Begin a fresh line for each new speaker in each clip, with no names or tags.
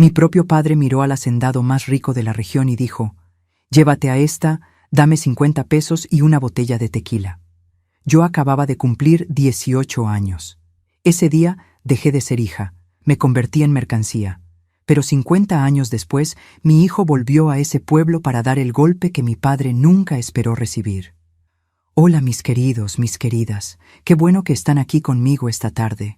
Mi propio padre miró al hacendado más rico de la región y dijo: «Llévate a esta, dame 50 pesos y una botella de tequila». Yo acababa de cumplir 18 años. Ese día dejé de ser hija, me convertí en mercancía. Pero 50 años después, mi hijo volvió a ese pueblo para dar el golpe que mi padre nunca esperó recibir. Hola, mis queridos, mis queridas, qué bueno que están aquí conmigo esta tarde.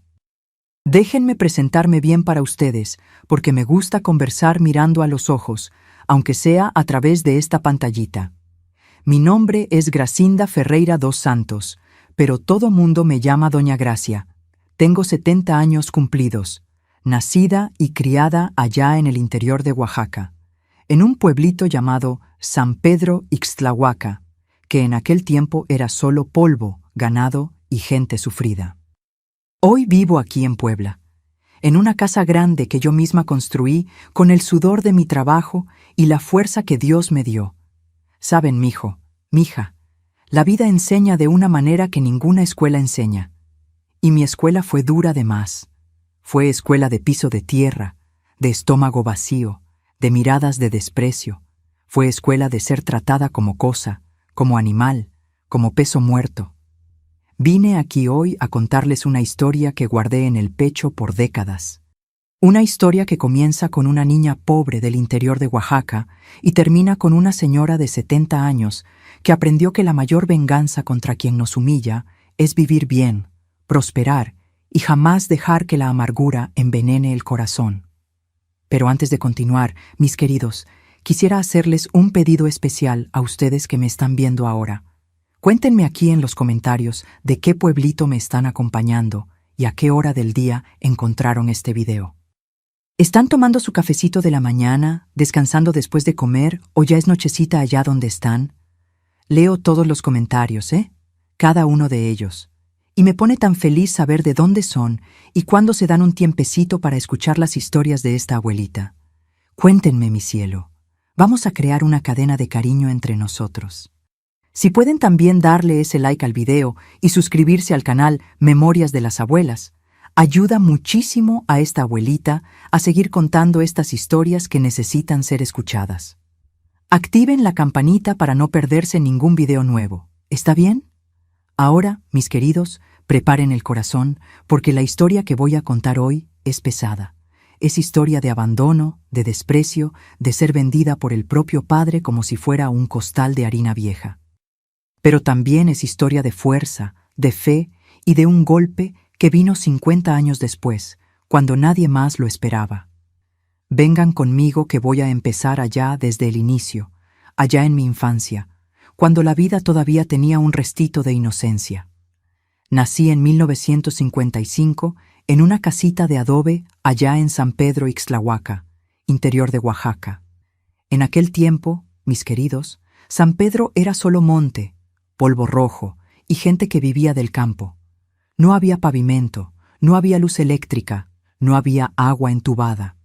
Déjenme presentarme bien para ustedes, porque me gusta conversar mirando a los ojos, aunque sea a través de esta pantallita. Mi nombre es Gracinda Ferreira dos Santos, pero todo mundo me llama Doña Gracia. Tengo 70 años cumplidos, nacida y criada allá en el interior de Oaxaca, en un pueblito llamado San Pedro Ixtlahuaca, que en aquel tiempo era solo polvo, ganado y gente sufrida. Hoy vivo aquí en Puebla, en una casa grande que yo misma construí con el sudor de mi trabajo y la fuerza que Dios me dio. Saben, mijo, mija, la vida enseña de una manera que ninguna escuela enseña. Y mi escuela fue dura de más. Fue escuela de piso de tierra, de estómago vacío, de miradas de desprecio. Fue escuela de ser tratada como cosa, como animal, como peso muerto. Vine aquí hoy a contarles una historia que guardé en el pecho por décadas. Una historia que comienza con una niña pobre del interior de Oaxaca y termina con una señora de 70 años que aprendió que la mayor venganza contra quien nos humilla es vivir bien, prosperar y jamás dejar que la amargura envenene el corazón. Pero antes de continuar, mis queridos, quisiera hacerles un pedido especial a ustedes que me están viendo ahora. Cuéntenme aquí en los comentarios de qué pueblito me están acompañando y a qué hora del día encontraron este video. ¿Están tomando su cafecito de la mañana, descansando después de comer o ya es nochecita allá donde están? Leo todos los comentarios, cada uno de ellos. Y me pone tan feliz saber de dónde son y cuándo se dan un tiempecito para escuchar las historias de esta abuelita. Cuéntenme, mi cielo. Vamos a crear una cadena de cariño entre nosotros. Si pueden también darle ese like al video y suscribirse al canal Memorias de las Abuelas, ayuda muchísimo a esta abuelita a seguir contando estas historias que necesitan ser escuchadas. Activen la campanita para no perderse ningún video nuevo. ¿Está bien? Ahora, mis queridos, preparen el corazón, porque la historia que voy a contar hoy es pesada. Es historia de abandono, de desprecio, de ser vendida por el propio padre como si fuera un costal de harina vieja. Pero también es historia de fuerza, de fe y de un golpe que vino 50 años después, cuando nadie más lo esperaba. Vengan conmigo que voy a empezar allá desde el inicio, allá en mi infancia, cuando la vida todavía tenía un restito de inocencia. Nací en 1955 en una casita de adobe allá en San Pedro Ixtlahuaca, interior de Oaxaca. En aquel tiempo, mis queridos, San Pedro era solo monte, polvo rojo y gente que vivía del campo. No había pavimento, no había luz eléctrica, no había agua entubada.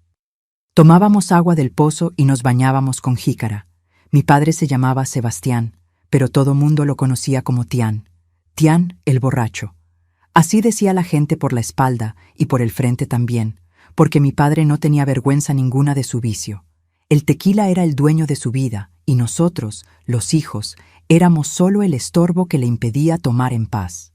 Tomábamos agua del pozo y nos bañábamos con jícara. Mi padre se llamaba Sebastián, pero todo mundo lo conocía como Tián. Tián el borracho. Así decía la gente por la espalda y por el frente también, porque mi padre no tenía vergüenza ninguna de su vicio. El tequila era el dueño de su vida y nosotros, los hijos, éramos solo el estorbo que le impedía tomar en paz.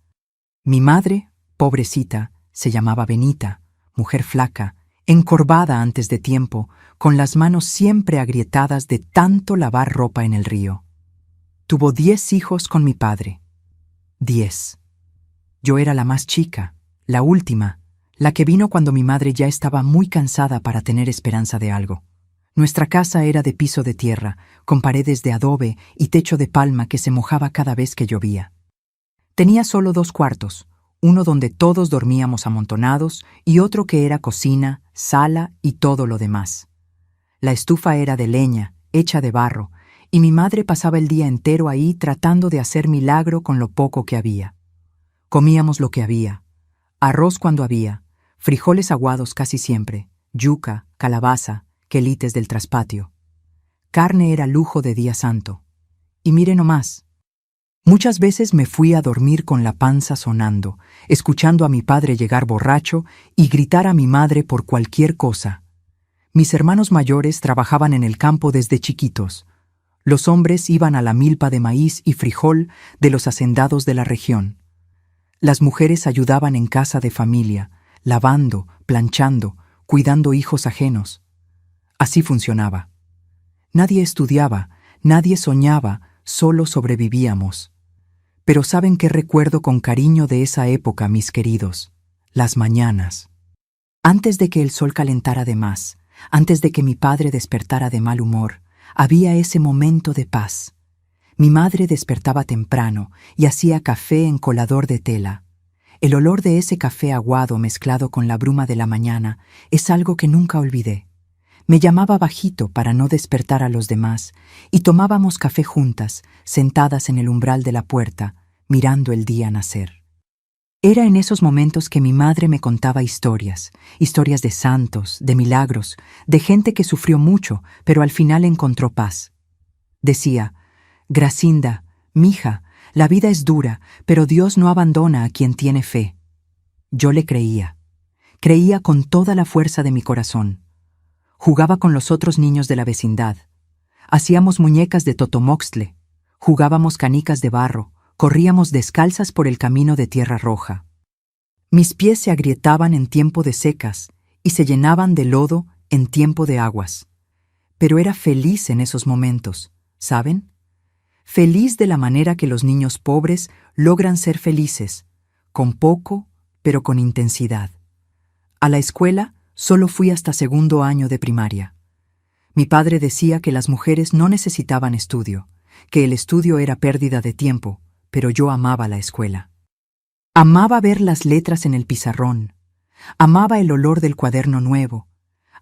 Mi madre, pobrecita, se llamaba Benita, mujer flaca, encorvada antes de tiempo, con las manos siempre agrietadas de tanto lavar ropa en el río. Tuvo 10 hijos con mi padre. 10. Yo era la más chica, la última, la que vino cuando mi madre ya estaba muy cansada para tener esperanza de algo. Nuestra casa era de piso de tierra, con paredes de adobe y techo de palma que se mojaba cada vez que llovía. Tenía solo 2 cuartos, uno donde todos dormíamos amontonados y otro que era cocina, sala y todo lo demás. La estufa era de leña, hecha de barro, y mi madre pasaba el día entero ahí tratando de hacer milagro con lo poco que había. Comíamos lo que había, arroz cuando había, frijoles aguados casi siempre, yuca, calabaza, quelites del traspatio. Carne era lujo de día santo. Y mire nomás, muchas veces me fui a dormir con la panza sonando, escuchando a mi padre llegar borracho y gritar a mi madre por cualquier cosa. Mis hermanos mayores trabajaban en el campo desde chiquitos. Los hombres iban a la milpa de maíz y frijol de los hacendados de la región. Las mujeres ayudaban en casa de familia, lavando, planchando, cuidando hijos ajenos. Así funcionaba. Nadie estudiaba, nadie soñaba, solo sobrevivíamos. Pero ¿saben qué recuerdo con cariño de esa época, mis queridos? Las mañanas. Antes de que el sol calentara de más, antes de que mi padre despertara de mal humor, había ese momento de paz. Mi madre despertaba temprano y hacía café en colador de tela. El olor de ese café aguado mezclado con la bruma de la mañana es algo que nunca olvidé. Me llamaba bajito para no despertar a los demás y tomábamos café juntas, sentadas en el umbral de la puerta, mirando el día nacer. Era en esos momentos que mi madre me contaba historias de santos, de milagros, de gente que sufrió mucho, pero al final encontró paz. Decía: Gracinda, mija, la vida es dura, pero Dios no abandona a quien tiene fe. Yo le creía. Creía con toda la fuerza de mi corazón. Jugaba con los otros niños de la vecindad. Hacíamos muñecas de totomoxtle, jugábamos canicas de barro, corríamos descalzas por el camino de tierra roja. Mis pies se agrietaban en tiempo de secas y se llenaban de lodo en tiempo de aguas. Pero era feliz en esos momentos, ¿saben? Feliz de la manera que los niños pobres logran ser felices, con poco, pero con intensidad. A la escuela solo fui hasta segundo año de primaria. Mi padre decía que las mujeres no necesitaban estudio, que el estudio era pérdida de tiempo, pero yo amaba la escuela. Amaba ver las letras en el pizarrón, amaba el olor del cuaderno nuevo,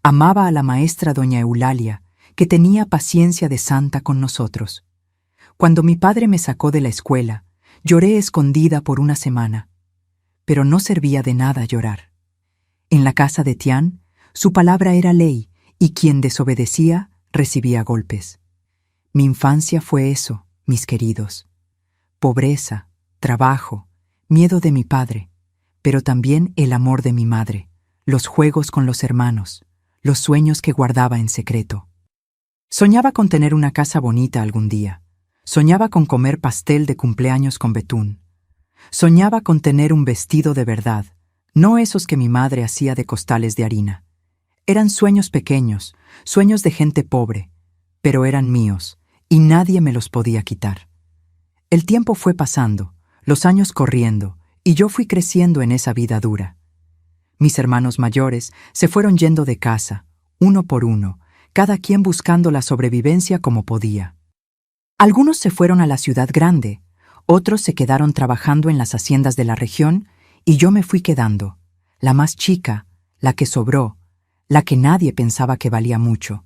amaba a la maestra doña Eulalia, que tenía paciencia de santa con nosotros. Cuando mi padre me sacó de la escuela, lloré escondida por una semana, pero no servía de nada llorar. En la casa de Tian, su palabra era ley, y quien desobedecía recibía golpes. Mi infancia fue eso, mis queridos. Pobreza, trabajo, miedo de mi padre, pero también el amor de mi madre, los juegos con los hermanos, los sueños que guardaba en secreto. Soñaba con tener una casa bonita algún día. Soñaba con comer pastel de cumpleaños con betún. Soñaba con tener un vestido de verdad, no esos que mi madre hacía de costales de harina. Eran sueños pequeños, sueños de gente pobre, pero eran míos, y nadie me los podía quitar. El tiempo fue pasando, los años corriendo, y yo fui creciendo en esa vida dura. Mis hermanos mayores se fueron yendo de casa, uno por uno, cada quien buscando la sobrevivencia como podía. Algunos se fueron a la ciudad grande, otros se quedaron trabajando en las haciendas de la región, y yo me fui quedando, la más chica, la que sobró, la que nadie pensaba que valía mucho.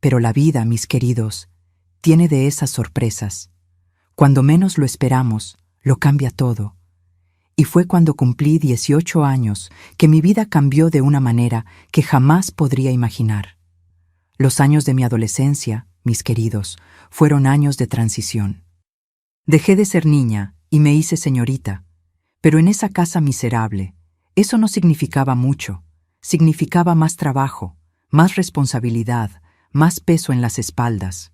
Pero la vida, mis queridos, tiene de esas sorpresas. Cuando menos lo esperamos, lo cambia todo. Y fue cuando cumplí 18 años que mi vida cambió de una manera que jamás podría imaginar. Los años de mi adolescencia, mis queridos, fueron años de transición. Dejé de ser niña y me hice señorita, pero en esa casa miserable, eso no significaba mucho, significaba más trabajo, más responsabilidad, más peso en las espaldas.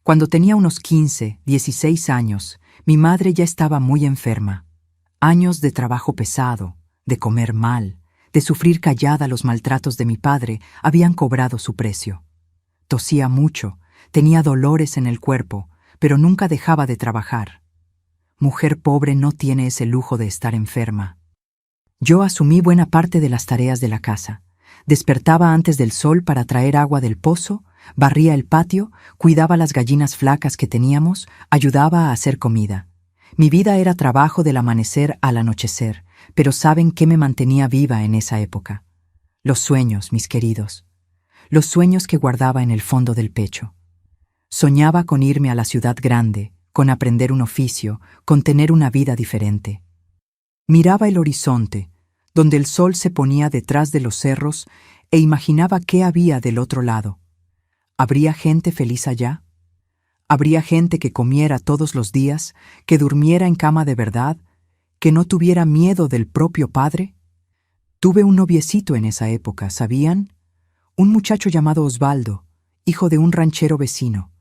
Cuando tenía unos 15, 16 años, mi madre ya estaba muy enferma. Años de trabajo pesado, de comer mal, de sufrir callada los maltratos de mi padre habían cobrado su precio. Tosía mucho, tenía dolores en el cuerpo, pero nunca dejaba de trabajar. Mujer pobre no tiene ese lujo de estar enferma. Yo asumí buena parte de las tareas de la casa. Despertaba antes del sol para traer agua del pozo, barría el patio, cuidaba las gallinas flacas que teníamos, ayudaba a hacer comida. Mi vida era trabajo del amanecer al anochecer, pero ¿saben qué me mantenía viva en esa época? Los sueños, mis queridos. Los sueños que guardaba en el fondo del pecho. Soñaba con irme a la ciudad grande, con aprender un oficio, con tener una vida diferente. Miraba el horizonte, donde el sol se ponía detrás de los cerros, e imaginaba qué había del otro lado. ¿Habría gente feliz allá? ¿Habría gente que comiera todos los días, que durmiera en cama de verdad, que no tuviera miedo del propio padre? Tuve un noviecito en esa época, ¿sabían? un muchacho llamado Osvaldo, hijo de un ranchero vecino.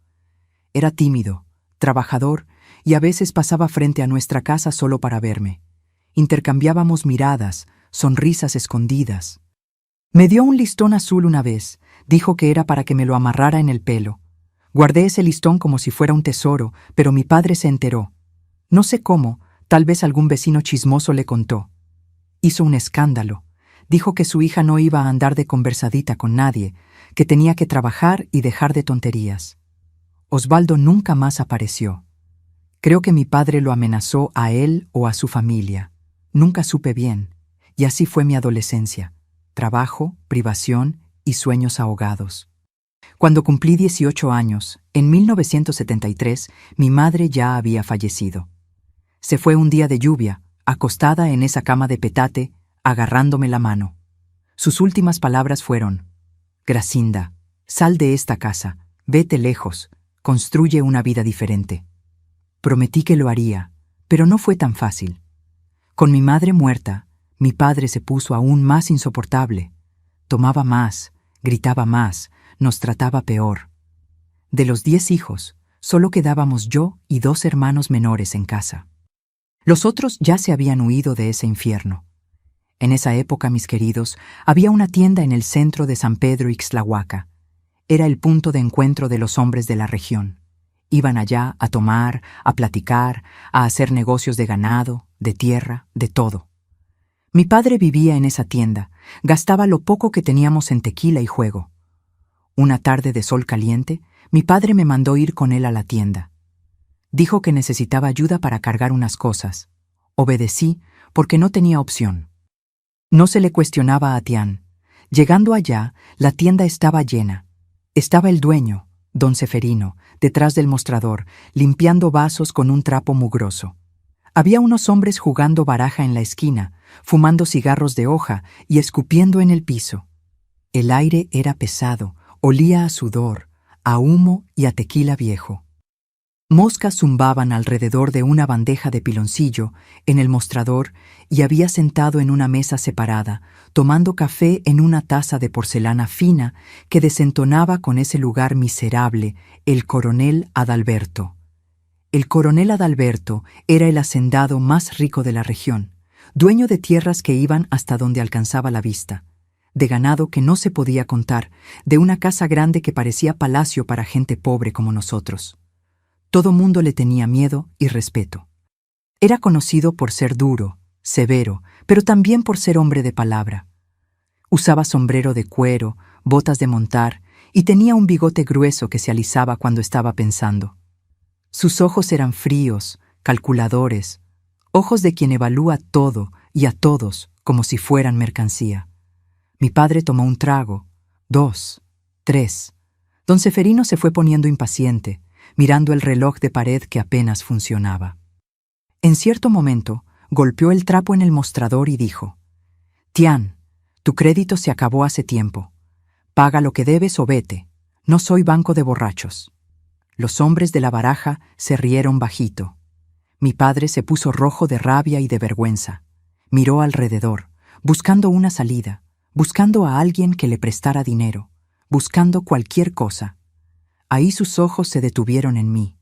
Era tímido, trabajador, y a veces pasaba frente a nuestra casa solo para verme. Intercambiábamos miradas, sonrisas escondidas. Me dio un listón azul una vez, dijo que era para que me lo amarrara en el pelo. Guardé ese listón como si fuera un tesoro, pero mi padre se enteró. No sé cómo, tal vez algún vecino chismoso le contó. Hizo un escándalo. Dijo que su hija no iba a andar de conversadita con nadie, que tenía que trabajar y dejar de tonterías. Osvaldo nunca más apareció. Creo que mi padre lo amenazó a él o a su familia. Nunca supe bien, y así fue mi adolescencia. Trabajo, privación y sueños ahogados. Cuando cumplí 18 años, en 1973, mi madre ya había fallecido. Se fue un día de lluvia, acostada en esa cama de petate, agarrándome la mano. Sus últimas palabras fueron: Gracinda, sal de esta casa, vete lejos, construye una vida diferente. Prometí que lo haría, pero no fue tan fácil. Con mi madre muerta, mi padre se puso aún más insoportable. Tomaba más, gritaba más, nos trataba peor. De los 10 hijos, solo quedábamos yo y 2 hermanos menores en casa. Los otros ya se habían huido de ese infierno. En esa época, mis queridos, había una tienda en el centro de San Pedro Ixtlahuaca. Era el punto de encuentro de los hombres de la región. Iban allá a tomar, a platicar, a hacer negocios de ganado, de tierra, de todo. Mi padre vivía en esa tienda, gastaba lo poco que teníamos en tequila y juego. Una tarde de sol caliente, mi padre me mandó ir con él a la tienda. Dijo que necesitaba ayuda para cargar unas cosas. Obedecí porque no tenía opción. No se le cuestionaba a Tian. Llegando allá, la tienda estaba llena. Estaba el dueño, don Seferino, detrás del mostrador, limpiando vasos con un trapo mugroso. Había unos hombres jugando baraja en la esquina, fumando cigarros de hoja y escupiendo en el piso. El aire era pesado, olía a sudor, a humo y a tequila viejo. Moscas zumbaban alrededor de una bandeja de piloncillo en el mostrador y había sentado en una mesa separada, tomando café en una taza de porcelana fina que desentonaba con ese lugar miserable, el coronel Adalberto. El coronel Adalberto era el hacendado más rico de la región, dueño de tierras que iban hasta donde alcanzaba la vista, de ganado que no se podía contar, de una casa grande que parecía palacio para gente pobre como nosotros. Todo mundo le tenía miedo y respeto. Era conocido por ser duro, severo, pero también por ser hombre de palabra. Usaba sombrero de cuero, botas de montar y tenía un bigote grueso que se alisaba cuando estaba pensando. Sus ojos eran fríos, calculadores, ojos de quien evalúa todo y a todos como si fueran mercancía. Mi padre tomó un trago, 2, 3. Don Seferino se fue poniendo impaciente, mirando el reloj de pared que apenas funcionaba. En cierto momento, golpeó el trapo en el mostrador y dijo: Tian, tu crédito se acabó hace tiempo. Paga lo que debes o vete. No soy banco de borrachos. Los hombres de la baraja se rieron bajito. Mi padre se puso rojo de rabia y de vergüenza. Miró alrededor, buscando una salida, buscando a alguien que le prestara dinero, buscando cualquier cosa. Ahí sus ojos se detuvieron en mí.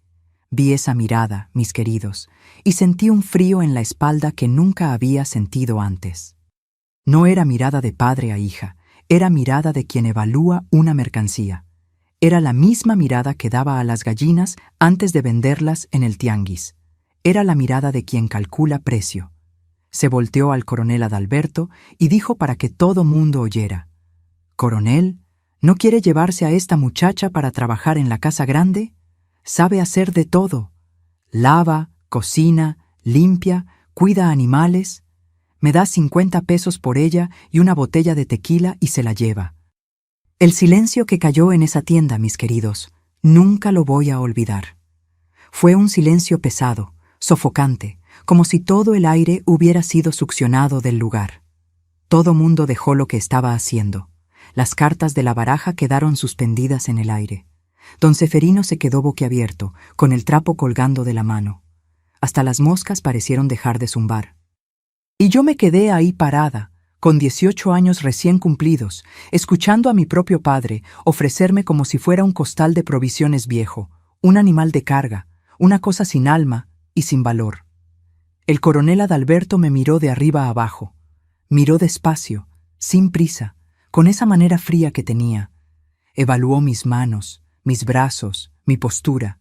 Vi esa mirada, mis queridos, y sentí un frío en la espalda que nunca había sentido antes. No era mirada de padre a hija, era mirada de quien evalúa una mercancía. Era la misma mirada que daba a las gallinas antes de venderlas en el tianguis. Era la mirada de quien calcula precio. Se volteó al coronel Adalberto y dijo para que todo mundo oyera: «Coronel, ¿no quiere llevarse a esta muchacha para trabajar en la casa grande? Sabe hacer de todo. Lava, cocina, limpia, cuida animales. Me da 50 pesos por ella y una botella de tequila y se la lleva». El silencio que cayó en esa tienda, mis queridos, nunca lo voy a olvidar. Fue un silencio pesado, sofocante, como si todo el aire hubiera sido succionado del lugar. Todo mundo dejó lo que estaba haciendo. Las cartas de la baraja quedaron suspendidas en el aire. Don Seferino se quedó boquiabierto, con el trapo colgando de la mano. Hasta las moscas parecieron dejar de zumbar. Y yo me quedé ahí parada, con 18 años recién cumplidos, escuchando a mi propio padre ofrecerme como si fuera un costal de provisiones viejo, un animal de carga, una cosa sin alma y sin valor. El coronel Adalberto me miró de arriba a abajo. Miró despacio, sin prisa, con esa manera fría que tenía. Evaluó mis manos, mis brazos, mi postura.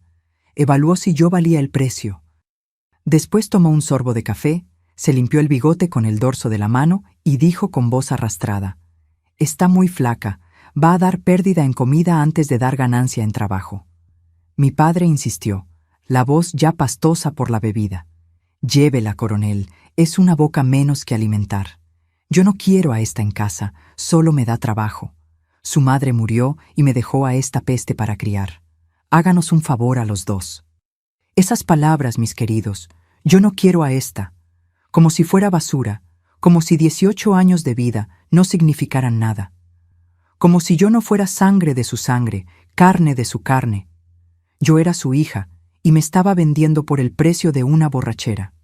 Evaluó si yo valía el precio. Después tomó un sorbo de café, se limpió el bigote con el dorso de la mano y dijo con voz arrastrada: «Está muy flaca, va a dar pérdida en comida antes de dar ganancia en trabajo». Mi padre insistió, la voz ya pastosa por la bebida: «Llévela, coronel, es una boca menos que alimentar. Yo no quiero a esta en casa, solo me da trabajo. Su madre murió y me dejó a esta peste para criar. Háganos un favor a los dos». Esas palabras, mis queridos, yo no quiero a esta, como si fuera basura, como si 18 años de vida no significaran nada, como si yo no fuera sangre de su sangre, carne de su carne. Yo era su hija y me estaba vendiendo por el precio de una borrachera.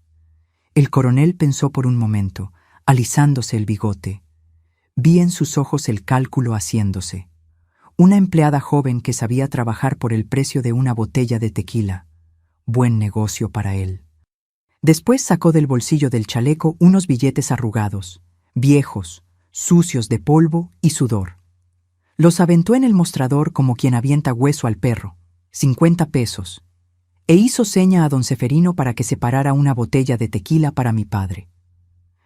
El coronel pensó por un momento, alisándose el bigote. Vi en sus ojos el cálculo haciéndose. Una empleada joven que sabía trabajar por el precio de una botella de tequila. Buen negocio para él. Después sacó del bolsillo del chaleco unos billetes arrugados, viejos, sucios de polvo y sudor. Los aventó en el mostrador como quien avienta hueso al perro, 50 pesos, e hizo seña a don Seferino para que separara una botella de tequila para mi padre.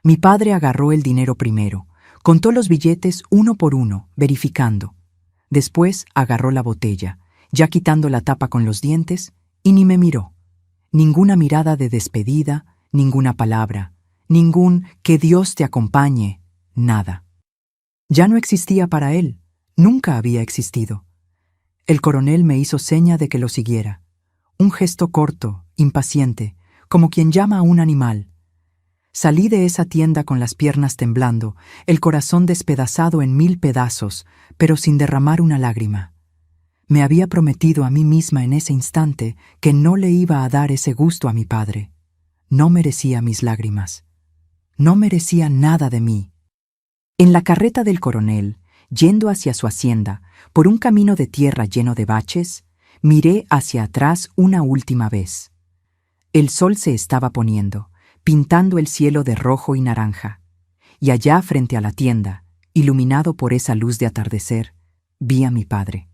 Mi padre agarró el dinero primero, contó los billetes uno por uno, verificando. Después agarró la botella, ya quitando la tapa con los dientes, y ni me miró. Ninguna mirada de despedida, ninguna palabra, ningún «que Dios te acompañe», nada. Ya no existía para él, nunca había existido. El coronel me hizo seña de que lo siguiera. Un gesto corto, impaciente, como quien llama a un animal. Salí de esa tienda con las piernas temblando, el corazón despedazado en 1000 pedazos, pero sin derramar una lágrima. Me había prometido a mí misma en ese instante que no le iba a dar ese gusto a mi padre. No merecía mis lágrimas. No merecía nada de mí. En la carreta del coronel, yendo hacia su hacienda, por un camino de tierra lleno de baches, miré hacia atrás una última vez. El sol se estaba poniendo, pintando el cielo de rojo y naranja, y allá frente a la tienda, iluminado por esa luz de atardecer, vi a mi padre.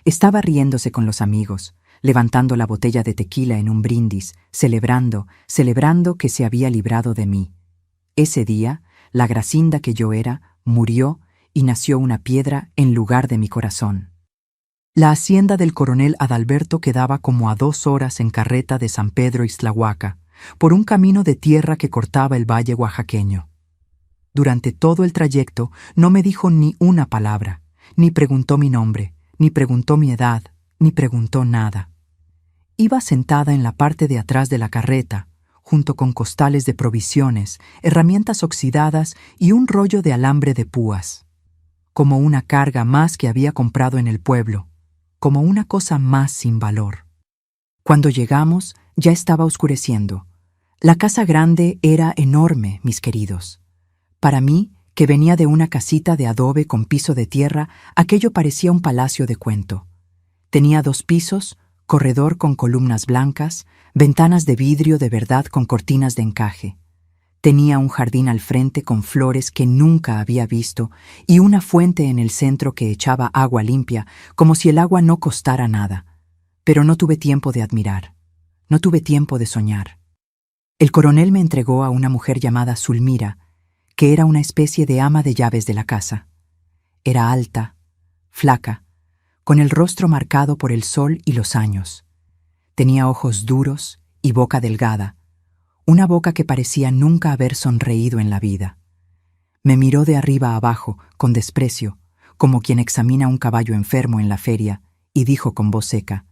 Estaba riéndose con los amigos, levantando la botella de tequila en un brindis, celebrando que se había librado de mí. Ese día, la Gracinda que yo era, murió y nació una piedra en lugar de mi corazón. La hacienda del coronel Adalberto quedaba como a 2 horas en carreta de San Pedro Ixtlahuaca, por un camino de tierra que cortaba el valle oaxaqueño. Durante todo el trayecto no me dijo ni una palabra, ni preguntó mi nombre, ni preguntó mi edad, ni preguntó nada. Iba sentada en la parte de atrás de la carreta, junto con costales de provisiones, herramientas oxidadas y un rollo de alambre de púas. Como una carga más que había comprado en el pueblo, como una cosa más sin valor. Cuando llegamos, ya estaba oscureciendo. La casa grande era enorme, mis queridos. Para mí, que venía de una casita de adobe con piso de tierra, aquello parecía un palacio de cuento. Tenía 2 pisos, corredor con columnas blancas, ventanas de vidrio de verdad con cortinas de encaje. Tenía un jardín al frente con flores que nunca había visto y una fuente en el centro que echaba agua limpia, como si el agua no costara nada. Pero no tuve tiempo de admirar. No tuve tiempo de soñar. El coronel me entregó a una mujer llamada Zulmira, que era una especie de ama de llaves de la casa. Era alta, flaca, con el rostro marcado por el sol y los años. Tenía ojos duros y boca delgada, una boca que parecía nunca haber sonreído en la vida. Me miró de arriba a abajo, con desprecio, como quien examina un caballo enfermo en la feria, y dijo con voz seca: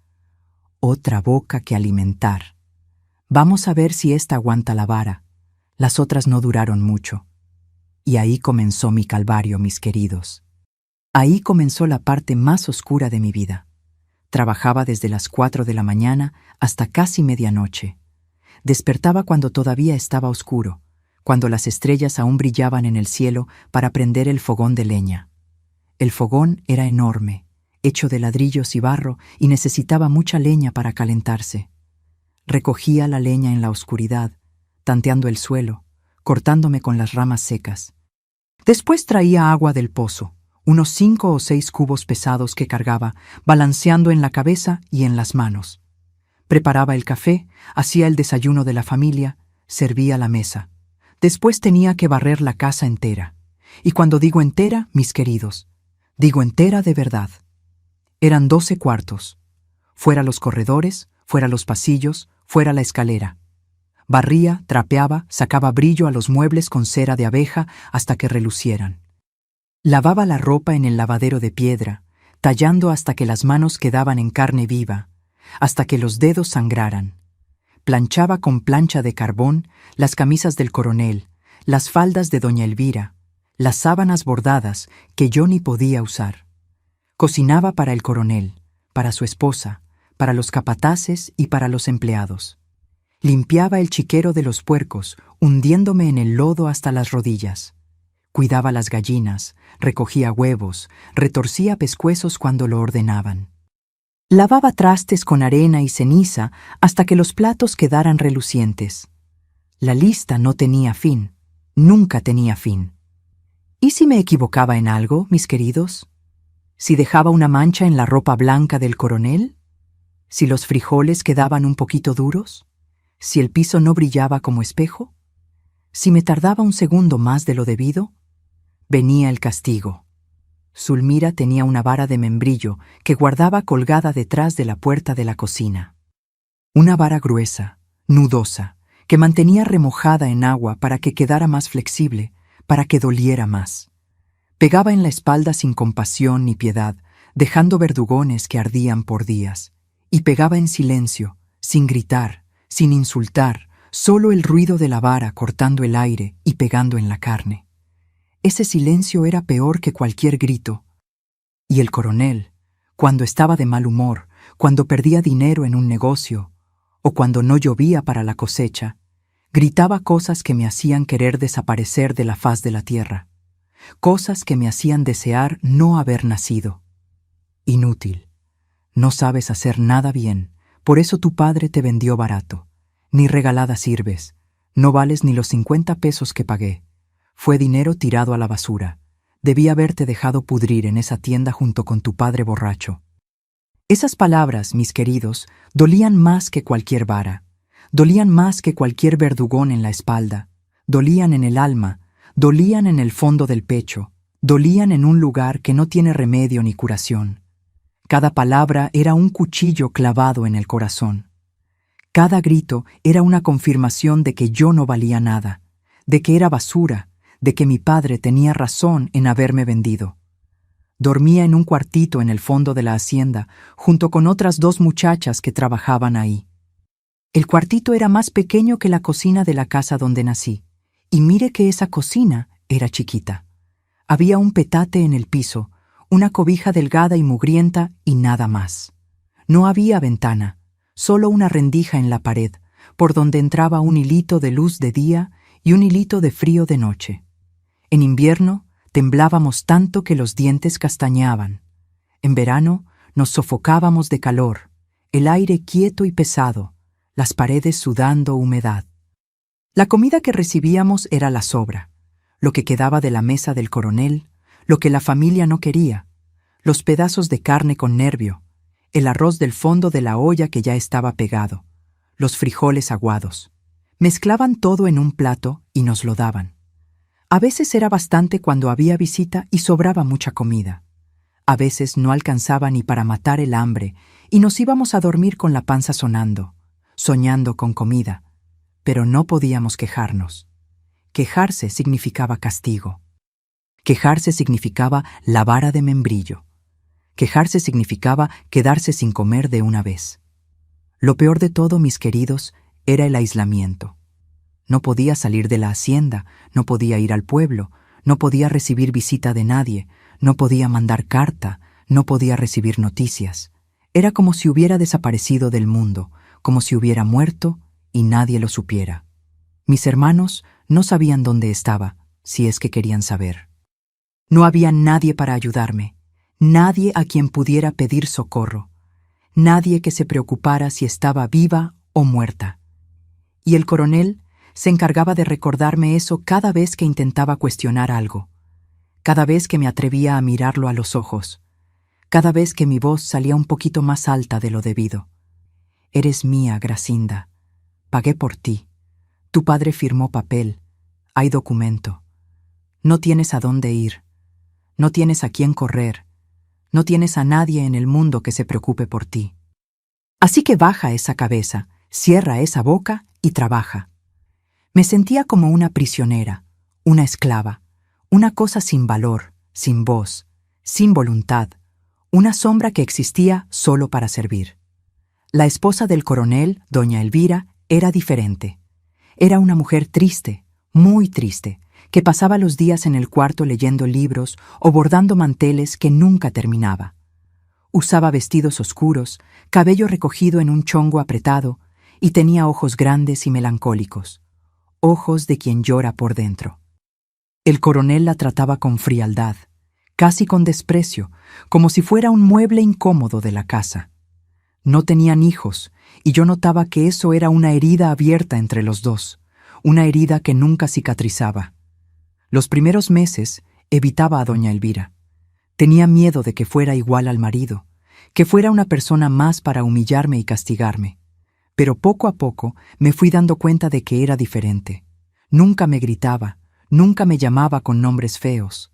«Otra boca que alimentar. Vamos a ver si esta aguanta la vara. Las otras no duraron mucho». Y ahí comenzó mi calvario, mis queridos. Ahí comenzó la parte más oscura de mi vida. Trabajaba desde las 4 de la mañana hasta casi medianoche. Despertaba cuando todavía estaba oscuro, cuando las estrellas aún brillaban en el cielo para prender el fogón de leña. El fogón era enorme, hecho de ladrillos y barro, y necesitaba mucha leña para calentarse. Recogía la leña en la oscuridad, tanteando el suelo, cortándome con las ramas secas. Después traía agua del pozo, unos 5 o 6 cubos pesados que cargaba, balanceando en la cabeza y en las manos. Preparaba el café, hacía el desayuno de la familia, servía la mesa. Después tenía que barrer la casa entera. Y cuando digo entera, mis queridos, digo entera de verdad. Eran 12 cuartos. Fuera los corredores, fuera los pasillos, fuera la escalera. Barría, trapeaba, sacaba brillo a los muebles con cera de abeja hasta que relucieran. Lavaba la ropa en el lavadero de piedra, tallando hasta que las manos quedaban en carne viva, hasta que los dedos sangraran. Planchaba con plancha de carbón las camisas del coronel, las faldas de doña Elvira, las sábanas bordadas que yo ni podía usar. Cocinaba para el coronel, para su esposa, para los capataces y para los empleados. Limpiaba el chiquero de los puercos, hundiéndome en el lodo hasta las rodillas. Cuidaba las gallinas, recogía huevos, retorcía pescuezos cuando lo ordenaban. Lavaba trastes con arena y ceniza hasta que los platos quedaran relucientes. La lista no tenía fin, nunca tenía fin. ¿Y si me equivocaba en algo, mis queridos? ¿Si dejaba una mancha en la ropa blanca del coronel? ¿Si los frijoles quedaban un poquito duros? ¿Si el piso no brillaba como espejo? ¿Si me tardaba un segundo más de lo debido? Venía el castigo. Zulmira tenía una vara de membrillo que guardaba colgada detrás de la puerta de la cocina. Una vara gruesa, nudosa, que mantenía remojada en agua para que quedara más flexible, para que doliera más. Pegaba en la espalda sin compasión ni piedad, dejando verdugones que ardían por días. Y pegaba en silencio, sin gritar, sin insultar, solo el ruido de la vara cortando el aire y pegando en la carne. Ese silencio era peor que cualquier grito. Y el coronel, cuando estaba de mal humor, cuando perdía dinero en un negocio, o cuando no llovía para la cosecha, gritaba cosas que me hacían querer desaparecer de la faz de la tierra, cosas que me hacían desear no haber nacido. Inútil. No sabes hacer nada bien, por eso tu padre te vendió barato. Ni regalada sirves. No vales ni los 50 pesos que pagué. Fue dinero tirado a la basura. Debí haberte dejado pudrir en esa tienda junto con tu padre borracho. Esas palabras, mis queridos, dolían más que cualquier vara. Dolían más que cualquier verdugón en la espalda. Dolían en el alma, dolían en el fondo del pecho, dolían en un lugar que no tiene remedio ni curación. Cada palabra era un cuchillo clavado en el corazón. Cada grito era una confirmación de que yo no valía nada, de que era basura, de que mi padre tenía razón en haberme vendido. Dormía en un cuartito en el fondo de la hacienda, junto con otras 2 muchachas que trabajaban ahí. El cuartito era más pequeño que la cocina de la casa donde nací, y mire que esa cocina era chiquita. Había un petate en el piso, una cobija delgada y mugrienta y nada más. No había ventana, solo una rendija en la pared, por donde entraba un hilito de luz de día y un hilito de frío de noche. En invierno temblábamos tanto que los dientes castañaban. En verano nos sofocábamos de calor, el aire quieto y pesado, las paredes sudando humedad. La comida que recibíamos era la sobra, lo que quedaba de la mesa del coronel, lo que la familia no quería, los pedazos de carne con nervio, el arroz del fondo de la olla que ya estaba pegado, los frijoles aguados. Mezclaban todo en un plato y nos lo daban. A veces era bastante cuando había visita y sobraba mucha comida. A veces no alcanzaba ni para matar el hambre y nos íbamos a dormir con la panza sonando, soñando con comida, pero no podíamos quejarnos. Quejarse significaba castigo. Quejarse significaba la vara de membrillo. Quejarse significaba quedarse sin comer de una vez. Lo peor de todo, mis queridos, era el aislamiento. No podía salir de la hacienda, no podía ir al pueblo, no podía recibir visita de nadie, no podía mandar carta, no podía recibir noticias. Era como si hubiera desaparecido del mundo, como si hubiera muerto y nadie lo supiera. Mis hermanos No sabían dónde estaba, si es que querían saber. No había nadie para ayudarme, nadie a quien pudiera pedir socorro, nadie que se preocupara si estaba viva o muerta. Y el coronel se encargaba de recordarme eso cada vez que intentaba cuestionar algo, cada vez que me atrevía a mirarlo a los ojos, cada vez que mi voz salía un poquito más alta de lo debido. Eres mía, Gracinda. Pagué por ti. Tu padre firmó papel. Hay documento. No tienes a dónde ir. No tienes a quién correr. No tienes a nadie en el mundo que se preocupe por ti. Así que baja esa cabeza, cierra esa boca y trabaja. Me sentía como una prisionera, una esclava, una cosa sin valor, sin voz, sin voluntad, una sombra que existía solo para servir. La esposa del coronel, doña Elvira, era diferente. Era una mujer triste, muy triste, que pasaba los días en el cuarto leyendo libros o bordando manteles que nunca terminaba. Usaba vestidos oscuros, cabello recogido en un chongo apretado, y tenía ojos grandes y melancólicos, ojos de quien llora por dentro. El coronel la trataba con frialdad, casi con desprecio, como si fuera un mueble incómodo de la casa. No tenían hijos, y yo notaba que eso era una herida abierta entre los dos, una herida que nunca cicatrizaba. Los primeros meses evitaba a doña Elvira. Tenía miedo de que fuera igual al marido, que fuera una persona más para humillarme y castigarme. Pero poco a poco me fui dando cuenta de que era diferente. Nunca me gritaba, nunca me llamaba con nombres feos.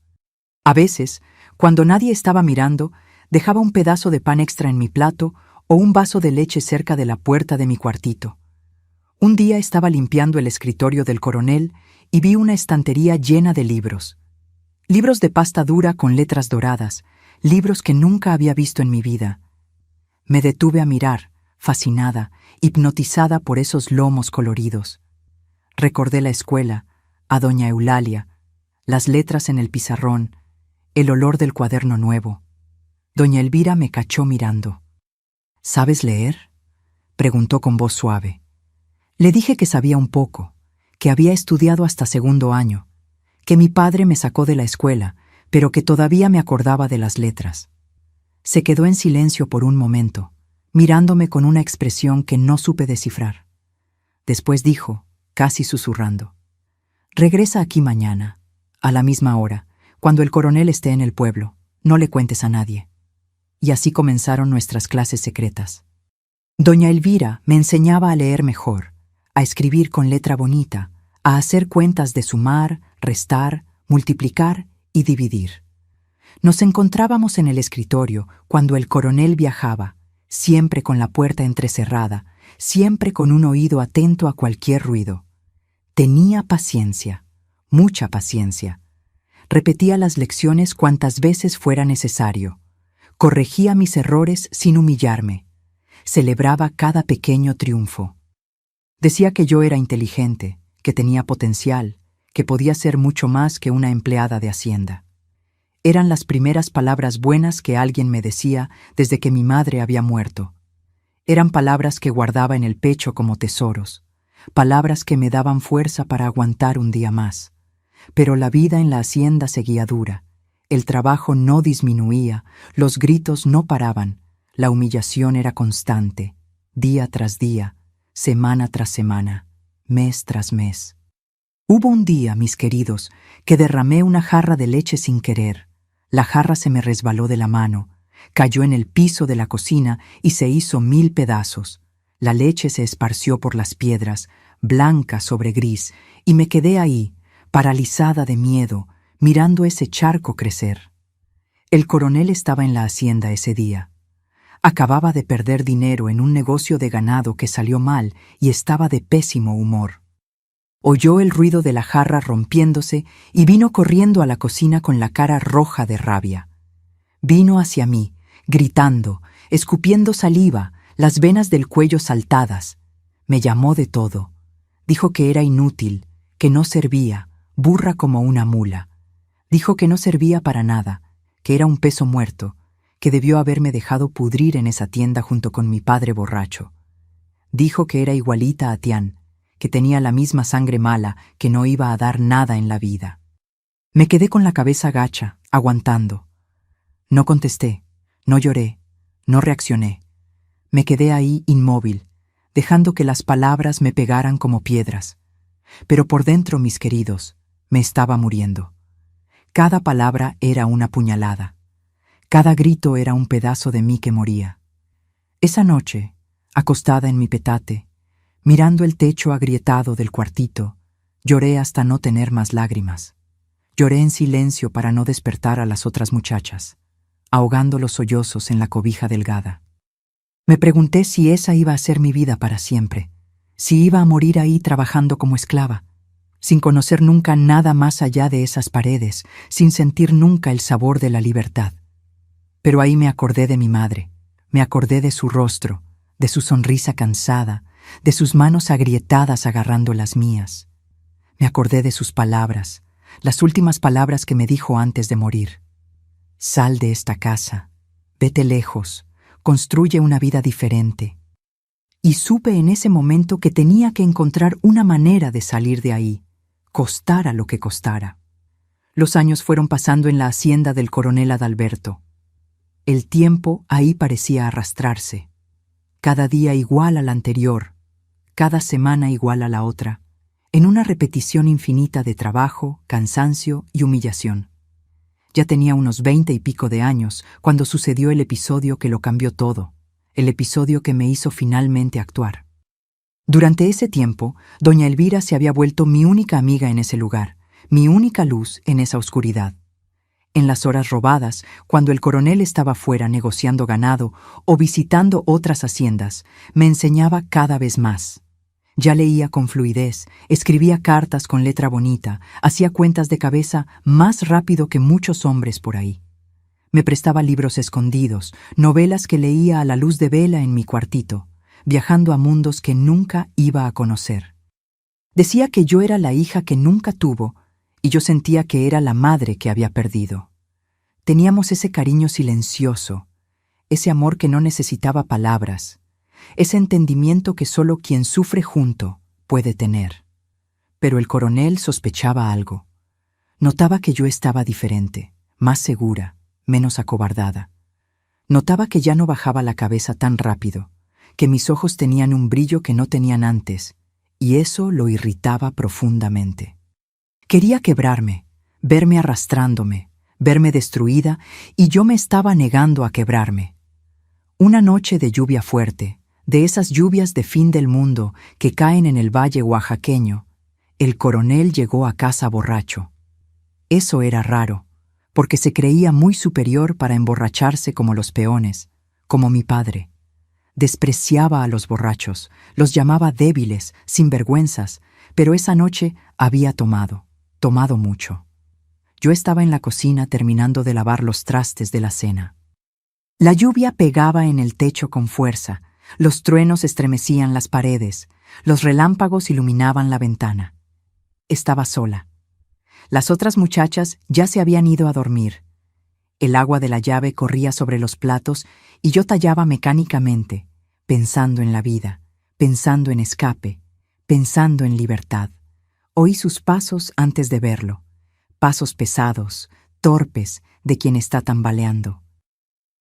A veces, cuando nadie estaba mirando, dejaba un pedazo de pan extra en mi plato o un vaso de leche cerca de la puerta de mi cuartito. Un día estaba limpiando el escritorio del coronel y vi una estantería llena de libros. Libros de pasta dura con letras doradas, libros que nunca había visto en mi vida. Me detuve a mirar, fascinada, hipnotizada por esos lomos coloridos. Recordé la escuela, a doña Eulalia, las letras en el pizarrón, el olor del cuaderno nuevo. Doña Elvira me cachó mirando. ¿Sabes leer?, preguntó con voz suave. Le dije que sabía un poco, que había estudiado hasta segundo año, que mi padre me sacó de la escuela, pero que todavía me acordaba de las letras. Se quedó en silencio por un momento, mirándome con una expresión que no supe descifrar. Después dijo, casi susurrando: «Regresa aquí mañana, a la misma hora, cuando el coronel esté en el pueblo. No le cuentes a nadie». Y así comenzaron nuestras clases secretas. Doña Elvira me enseñaba a leer mejor, a escribir con letra bonita, a hacer cuentas de sumar, restar, multiplicar y dividir. Nos encontrábamos en el escritorio cuando el coronel viajaba, siempre con la puerta entrecerrada, siempre con un oído atento a cualquier ruido. Tenía paciencia, mucha paciencia. Repetía las lecciones cuantas veces fuera necesario. Corregía mis errores sin humillarme. Celebraba cada pequeño triunfo. Decía que yo era inteligente, que tenía potencial, que podía ser mucho más que una empleada de Hacienda. Eran las primeras palabras buenas que alguien me decía desde que mi madre había muerto. Eran palabras que guardaba en el pecho como tesoros, palabras que me daban fuerza para aguantar un día más. Pero la vida en la hacienda seguía dura. El trabajo no disminuía, los gritos no paraban, la humillación era constante, día tras día, semana tras semana, mes tras mes. Hubo un día, mis queridos, que derramé una jarra de leche sin querer. La jarra se me resbaló de la mano, cayó en el piso de la cocina y se hizo 1000 pedazos. La leche se esparció por las piedras, blanca sobre gris, y me quedé ahí, paralizada de miedo, mirando ese charco crecer. El coronel estaba en la hacienda ese día. Acababa de perder dinero en un negocio de ganado que salió mal y estaba de pésimo humor. Oyó el ruido de la jarra rompiéndose y vino corriendo a la cocina con la cara roja de rabia. Vino hacia mí, gritando, escupiendo saliva, las venas del cuello saltadas. Me llamó de todo. Dijo que era inútil, que no servía, burra como una mula. Dijo que no servía para nada, que era un peso muerto, que debió haberme dejado pudrir en esa tienda junto con mi padre borracho. Dijo que era igualita a Tian, que tenía la misma sangre mala, que no iba a dar nada en la vida. Me quedé con la cabeza gacha, aguantando. No contesté, no lloré, no reaccioné. Me quedé ahí inmóvil, dejando que las palabras me pegaran como piedras. Pero por dentro, mis queridos, me estaba muriendo. Cada palabra era una puñalada. Cada grito era un pedazo de mí que moría. Esa noche, acostada en mi petate, mirando el techo agrietado del cuartito, lloré hasta no tener más lágrimas. Lloré en silencio para no despertar a las otras muchachas, ahogando los sollozos en la cobija delgada. Me pregunté si esa iba a ser mi vida para siempre, si iba a morir ahí trabajando como esclava, sin conocer nunca nada más allá de esas paredes, sin sentir nunca el sabor de la libertad. Pero ahí me acordé de mi madre, me acordé de su rostro, de su sonrisa cansada, de sus manos agrietadas agarrando las mías. Me acordé de sus palabras, las últimas palabras que me dijo antes de morir. Sal de esta casa, vete lejos, construye una vida diferente. Y supe en ese momento que tenía que encontrar una manera de salir de ahí, costara lo que costara. Los años fueron pasando en la hacienda del coronel Adalberto. El tiempo ahí parecía arrastrarse, cada día igual al anterior, cada semana igual a la otra, en una repetición infinita de trabajo, cansancio y humillación. Ya tenía unos 20 y pico de años cuando sucedió el episodio que lo cambió todo, el episodio que me hizo finalmente actuar. Durante ese tiempo, doña Elvira se había vuelto mi única amiga en ese lugar, mi única luz en esa oscuridad. En las horas robadas, cuando el coronel estaba fuera negociando ganado o visitando otras haciendas, me enseñaba cada vez más. Ya leía con fluidez, escribía cartas con letra bonita, hacía cuentas de cabeza más rápido que muchos hombres por ahí. Me prestaba libros escondidos, novelas que leía a la luz de vela en mi cuartito, viajando a mundos que nunca iba a conocer. Decía que yo era la hija que nunca tuvo, y yo sentía que era la madre que había perdido. Teníamos ese cariño silencioso, ese amor que no necesitaba palabras, ese entendimiento que solo quien sufre junto puede tener. Pero el coronel sospechaba algo. Notaba que yo estaba diferente, más segura, menos acobardada. Notaba que ya no bajaba la cabeza tan rápido, que mis ojos tenían un brillo que no tenían antes, y eso lo irritaba profundamente. Quería quebrarme, verme arrastrándome, verme destruida, y yo me estaba negando a quebrarme. Una noche de lluvia fuerte, de esas lluvias de fin del mundo que caen en el valle oaxaqueño, el coronel llegó a casa borracho. Eso era raro, porque se creía muy superior para emborracharse como los peones, como mi padre. Despreciaba a los borrachos, los llamaba débiles, sinvergüenzas, pero esa noche había tomado mucho. Yo estaba en la cocina terminando de lavar los trastes de la cena. La lluvia pegaba en el techo con fuerza, los truenos estremecían las paredes, los relámpagos iluminaban la ventana. Estaba sola. Las otras muchachas ya se habían ido a dormir. El agua de la llave corría sobre los platos y yo tallaba mecánicamente, pensando en la vida, pensando en escape, pensando en libertad. Oí sus pasos antes de verlo, pasos pesados, torpes, de quien está tambaleando.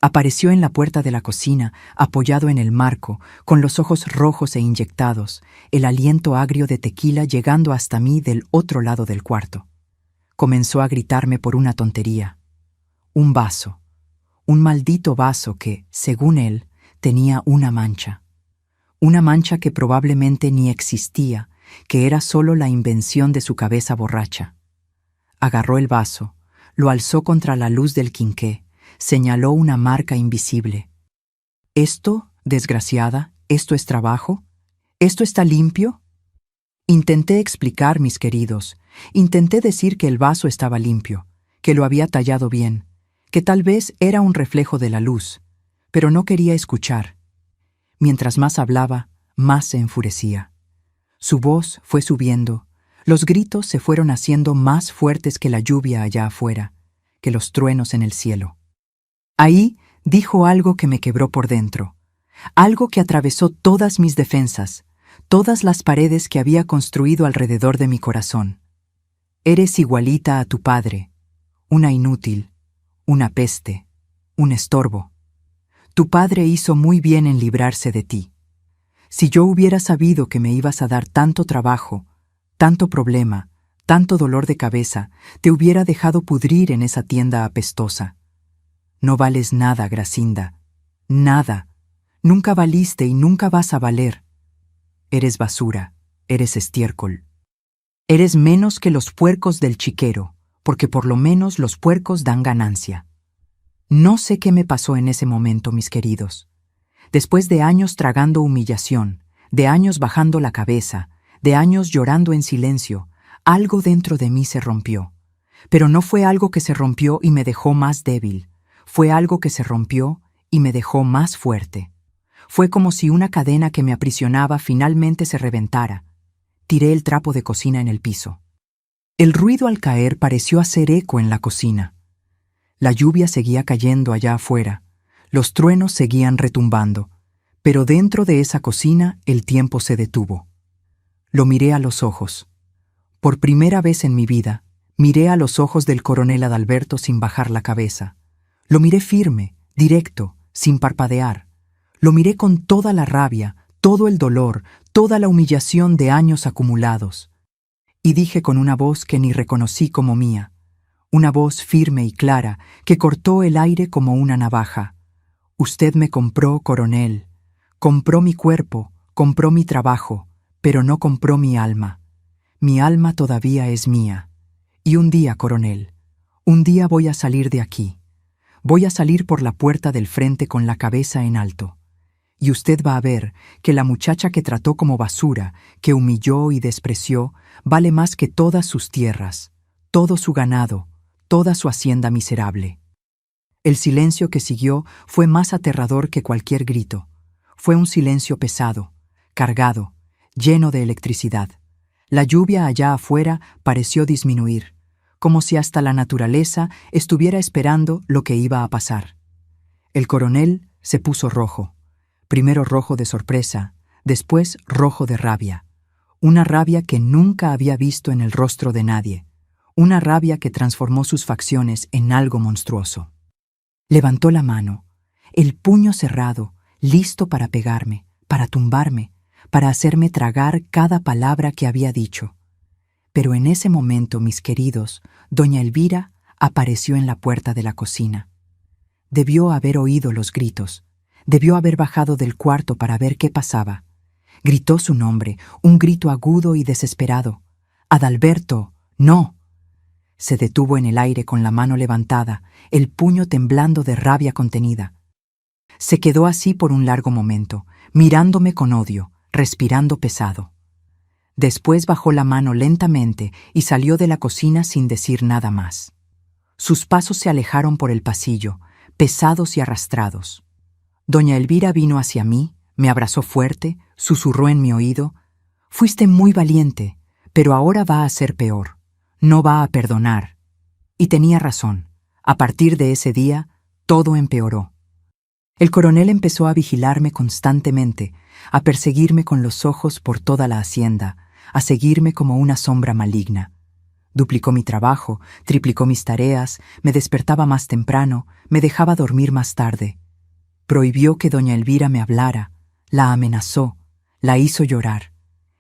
Apareció en la puerta de la cocina, apoyado en el marco, con los ojos rojos e inyectados, el aliento agrio de tequila llegando hasta mí del otro lado del cuarto. Comenzó a gritarme por una tontería. Un vaso, un maldito vaso que, según él, tenía una mancha que probablemente ni existía, que era solo la invención de su cabeza borracha. Agarró el vaso, lo alzó contra la luz del quinqué, señaló una marca invisible. ¿Esto, desgraciada, esto es trabajo? ¿Esto está limpio? Intenté explicar, mis queridos, intenté decir que el vaso estaba limpio, que lo había tallado bien, que tal vez era un reflejo de la luz, pero no quería escuchar. Mientras más hablaba, más se enfurecía. Su voz fue subiendo, los gritos se fueron haciendo más fuertes que la lluvia allá afuera, que los truenos en el cielo. Ahí dijo algo que me quebró por dentro, algo que atravesó todas mis defensas, todas las paredes que había construido alrededor de mi corazón. Eres igualita a tu padre, una inútil, una peste, un estorbo. Tu padre hizo muy bien en librarse de ti. Si yo hubiera sabido que me ibas a dar tanto trabajo, tanto problema, tanto dolor de cabeza, te hubiera dejado pudrir en esa tienda apestosa. No vales nada, Gracinda. Nada. Nunca valiste y nunca vas a valer. Eres basura, eres estiércol. Eres menos que los puercos del chiquero, porque por lo menos los puercos dan ganancia. No sé qué me pasó en ese momento, mis queridos. Después de años tragando humillación, de años bajando la cabeza, de años llorando en silencio, algo dentro de mí se rompió. Pero no fue algo que se rompió y me dejó más débil. Fue algo que se rompió y me dejó más fuerte. Fue como si una cadena que me aprisionaba finalmente se reventara. Tiré el trapo de cocina en el piso. El ruido al caer pareció hacer eco en la cocina. La lluvia seguía cayendo allá afuera. Los truenos seguían retumbando. Pero dentro de esa cocina el tiempo se detuvo. Lo miré a los ojos. Por primera vez en mi vida, miré a los ojos del coronel Adalberto sin bajar la cabeza. Lo miré firme, directo, sin parpadear. Lo miré con toda la rabia, todo el dolor, toda la humillación de años acumulados. Y dije con una voz que ni reconocí como mía, una voz firme y clara que cortó el aire como una navaja. Usted me compró, coronel. Compró mi cuerpo, compró mi trabajo, pero no compró mi alma. Mi alma todavía es mía. Y un día, coronel, un día voy a salir de aquí. Voy a salir por la puerta del frente con la cabeza en alto. Y usted va a ver que la muchacha que trató como basura, que humilló y despreció, vale más que todas sus tierras, todo su ganado, toda su hacienda miserable. El silencio que siguió fue más aterrador que cualquier grito. Fue un silencio pesado, cargado, lleno de electricidad. La lluvia allá afuera pareció disminuir, como si hasta la naturaleza estuviera esperando lo que iba a pasar. El coronel se puso rojo. Primero rojo de sorpresa, después rojo de rabia. Una rabia que nunca había visto en el rostro de nadie. Una rabia que transformó sus facciones en algo monstruoso. Levantó la mano, el puño cerrado, listo para pegarme, para tumbarme, para hacerme tragar cada palabra que había dicho. Pero en ese momento, mis queridos, doña Elvira apareció en la puerta de la cocina. Debió haber oído los gritos. Debió haber bajado del cuarto para ver qué pasaba. Gritó su nombre, un grito agudo y desesperado. «Adalberto, no». Se detuvo en el aire con la mano levantada, el puño temblando de rabia contenida. Se quedó así por un largo momento, mirándome con odio, respirando pesado. Después bajó la mano lentamente y salió de la cocina sin decir nada más. Sus pasos se alejaron por el pasillo, pesados y arrastrados. Doña Elvira vino hacia mí, me abrazó fuerte, susurró en mi oído: «Fuiste muy valiente, pero ahora va a ser peor. No va a perdonar». Y tenía razón. A partir de ese día, todo empeoró. El coronel empezó a vigilarme constantemente, a perseguirme con los ojos por toda la hacienda, a seguirme como una sombra maligna. Duplicó mi trabajo, triplicó mis tareas, me despertaba más temprano, me dejaba dormir más tarde. Prohibió que doña Elvira me hablara, la amenazó, la hizo llorar.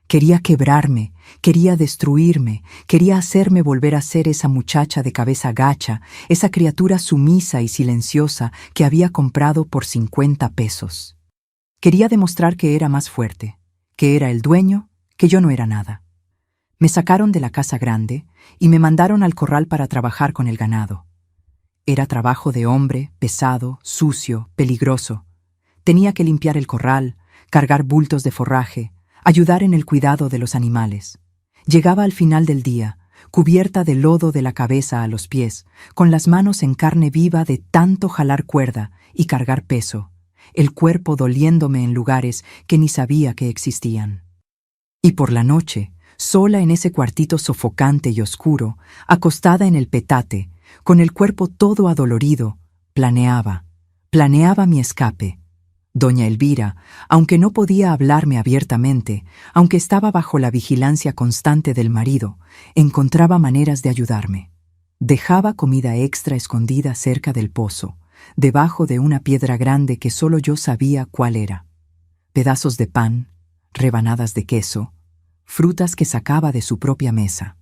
Quería quebrarme, quería destruirme, quería hacerme volver a ser esa muchacha de cabeza gacha, esa criatura sumisa y silenciosa que había comprado por 50 pesos. Quería demostrar que era más fuerte, que era el dueño, que yo no era nada. Me sacaron de la casa grande y me mandaron al corral para trabajar con el ganado. Era trabajo de hombre, pesado, sucio, peligroso. Tenía que limpiar el corral, cargar bultos de forraje, ayudar en el cuidado de los animales. Llegaba al final del día, cubierta de lodo de la cabeza a los pies, con las manos en carne viva de tanto jalar cuerda y cargar peso, el cuerpo doliéndome en lugares que ni sabía que existían. Y por la noche, sola en ese cuartito sofocante y oscuro, acostada en el petate, con el cuerpo todo adolorido, planeaba mi escape. Doña Elvira, aunque no podía hablarme abiertamente, aunque estaba bajo la vigilancia constante del marido, encontraba maneras de ayudarme. Dejaba comida extra escondida cerca del pozo, debajo de una piedra grande que solo yo sabía cuál era. Pedazos de pan, rebanadas de queso, frutas que sacaba de su propia mesa.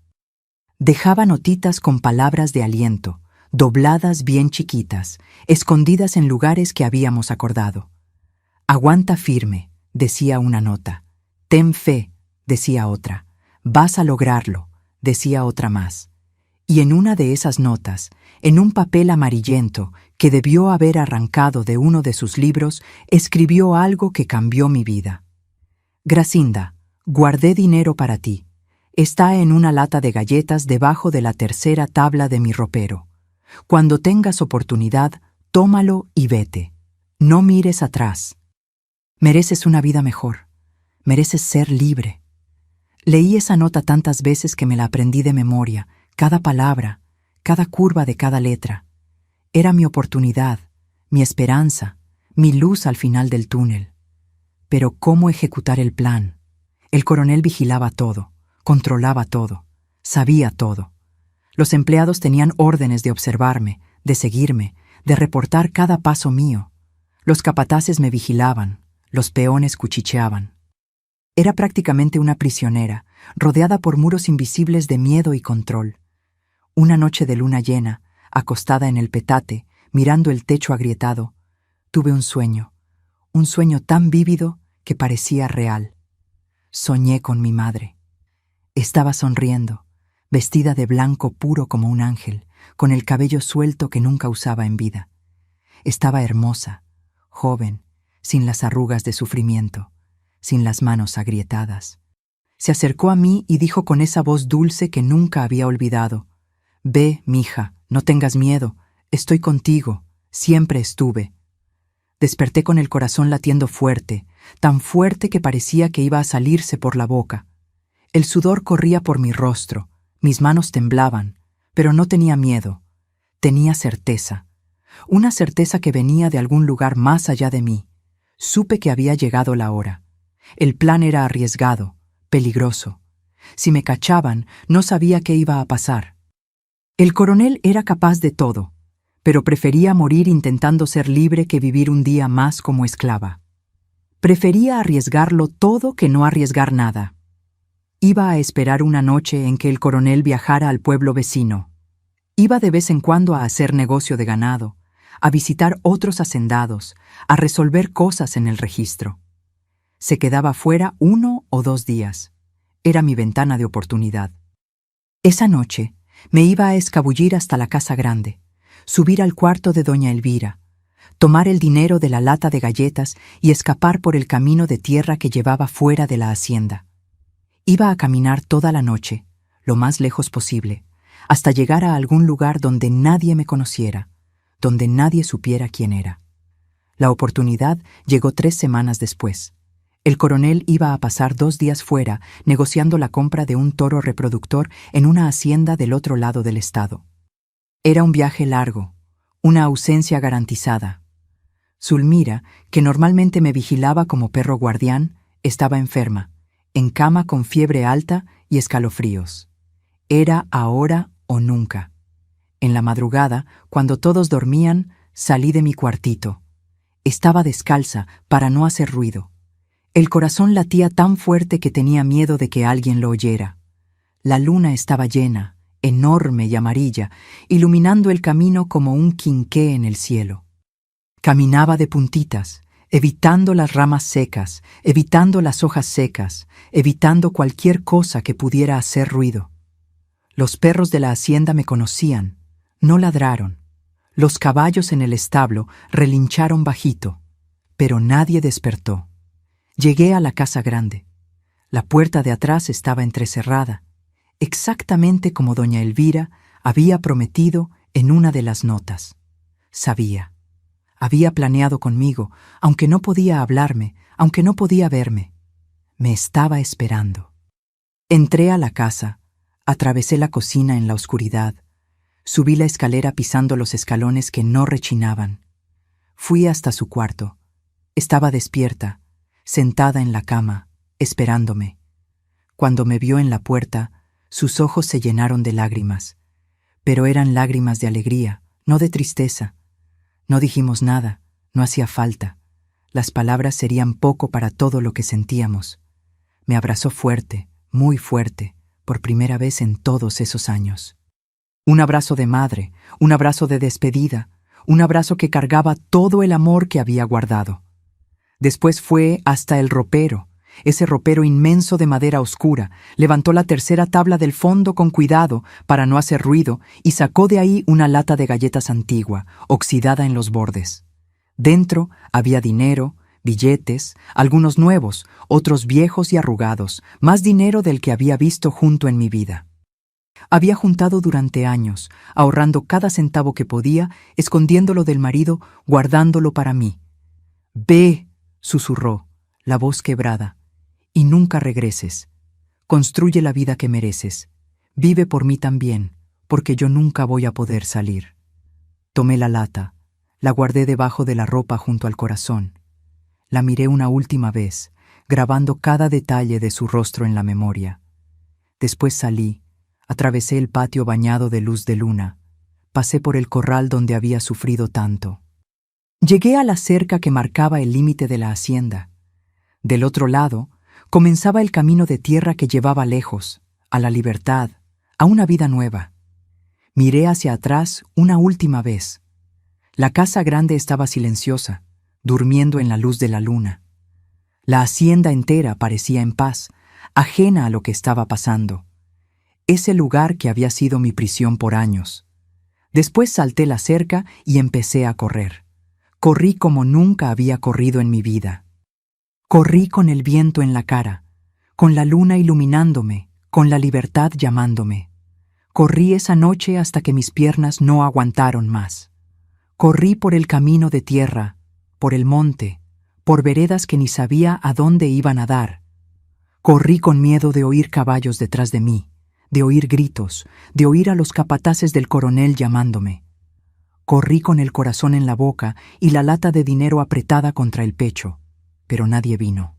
Dejaba notitas con palabras de aliento, dobladas bien chiquitas, escondidas en lugares que habíamos acordado. «Aguanta firme», decía una nota. «Ten fe», decía otra. «Vas a lograrlo», decía otra más. Y en una de esas notas, en un papel amarillento que debió haber arrancado de uno de sus libros, escribió algo que cambió mi vida. «Gracinda, guardé dinero para ti. Está en una lata de galletas debajo de la tercera tabla de mi ropero. Cuando tengas oportunidad, tómalo y vete. No mires atrás. Mereces una vida mejor. Mereces ser libre». Leí esa nota tantas veces que me la aprendí de memoria, cada palabra, cada curva de cada letra. Era mi oportunidad, mi esperanza, mi luz al final del túnel. Pero ¿cómo ejecutar el plan? El coronel vigilaba todo, controlaba todo, sabía todo. Los empleados tenían órdenes de observarme, de seguirme, de reportar cada paso mío. Los capataces me vigilaban, los peones cuchicheaban. Era prácticamente una prisionera, rodeada por muros invisibles de miedo y control. Una noche de luna llena, acostada en el petate, mirando el techo agrietado, tuve un sueño tan vívido que parecía real. Soñé con mi madre. Estaba sonriendo, vestida de blanco puro como un ángel, con el cabello suelto que nunca usaba en vida. Estaba hermosa, joven, sin las arrugas de sufrimiento, sin las manos agrietadas. Se acercó a mí y dijo con esa voz dulce que nunca había olvidado: «Ve, mija, no tengas miedo, estoy contigo, siempre estuve». Desperté con el corazón latiendo fuerte, tan fuerte que parecía que iba a salirse por la boca. El sudor corría por mi rostro, mis manos temblaban, pero no tenía miedo, tenía certeza. Una certeza que venía de algún lugar más allá de mí. Supe que había llegado la hora. El plan era arriesgado, peligroso. Si me cachaban, no sabía qué iba a pasar. El coronel era capaz de todo, pero prefería morir intentando ser libre que vivir un día más como esclava. Prefería arriesgarlo todo que no arriesgar nada. Iba a esperar una noche en que el coronel viajara al pueblo vecino. Iba de vez en cuando a hacer negocio de ganado, a visitar otros hacendados, a resolver cosas en el registro. Se quedaba fuera 1 o 2 días. Era mi ventana de oportunidad. Esa noche me iba a escabullir hasta la casa grande, subir al cuarto de doña Elvira, tomar el dinero de la lata de galletas y escapar por el camino de tierra que llevaba fuera de la hacienda. Iba a caminar toda la noche, lo más lejos posible, hasta llegar a algún lugar donde nadie me conociera, donde nadie supiera quién era. La oportunidad llegó 3 semanas después. El coronel iba a pasar 2 días fuera negociando la compra de un toro reproductor en una hacienda del otro lado del estado. Era un viaje largo, una ausencia garantizada. Zulmira, que normalmente me vigilaba como perro guardián, estaba enferma, en cama con fiebre alta y escalofríos. Era ahora o nunca. En la madrugada, cuando todos dormían, salí de mi cuartito. Estaba descalza para no hacer ruido. El corazón latía tan fuerte que tenía miedo de que alguien lo oyera. La luna estaba llena, enorme y amarilla, iluminando el camino como un quinqué en el cielo. Caminaba de puntitas, evitando las ramas secas, evitando las hojas secas, evitando cualquier cosa que pudiera hacer ruido. Los perros de la hacienda me conocían, no ladraron. Los caballos en el establo relincharon bajito, pero nadie despertó. Llegué a la casa grande. La puerta de atrás estaba entrecerrada, exactamente como doña Elvira había prometido en una de las notas. Sabía. Había planeado conmigo, aunque no podía hablarme, aunque no podía verme. Me estaba esperando. Entré a la casa, atravesé la cocina en la oscuridad, subí la escalera pisando los escalones que no rechinaban. Fui hasta su cuarto. Estaba despierta, sentada en la cama, esperándome. Cuando me vio en la puerta, sus ojos se llenaron de lágrimas, pero eran lágrimas de alegría, no de tristeza. No dijimos nada, no hacía falta. Las palabras serían poco para todo lo que sentíamos. Me abrazó fuerte, muy fuerte, por primera vez en todos esos años. Un abrazo de madre, un abrazo de despedida, un abrazo que cargaba todo el amor que había guardado. Después fue hasta el ropero, ese ropero inmenso de madera oscura, levantó la tercera tabla del fondo con cuidado para no hacer ruido y sacó de ahí una lata de galletas antigua, oxidada en los bordes. Dentro había dinero, billetes, algunos nuevos, otros viejos y arrugados, más dinero del que había visto junto en mi vida. Había juntado durante años, ahorrando cada centavo que podía, escondiéndolo del marido, guardándolo para mí. «Ve», susurró, la voz quebrada, «y nunca regreses. Construye la vida que mereces. Vive por mí también, porque yo nunca voy a poder salir». Tomé la lata, la guardé debajo de la ropa junto al corazón. La miré una última vez, grabando cada detalle de su rostro en la memoria. Después salí, atravesé el patio bañado de luz de luna, pasé por el corral donde había sufrido tanto. Llegué a la cerca que marcaba el límite de la hacienda. Del otro lado, comenzaba el camino de tierra que llevaba lejos, a la libertad, a una vida nueva. Miré hacia atrás una última vez. La casa grande estaba silenciosa, durmiendo en la luz de la luna. La hacienda entera parecía en paz, ajena a lo que estaba pasando. Ese lugar que había sido mi prisión por años. Después salté la cerca y empecé a correr. Corrí como nunca había corrido en mi vida. Corrí con el viento en la cara, con la luna iluminándome, con la libertad llamándome. Corrí esa noche hasta que mis piernas no aguantaron más. Corrí por el camino de tierra, por el monte, por veredas que ni sabía a dónde iban a dar. Corrí con miedo de oír caballos detrás de mí, de oír gritos, de oír a los capataces del coronel llamándome. Corrí con el corazón en la boca y la lata de dinero apretada contra el pecho, pero nadie vino.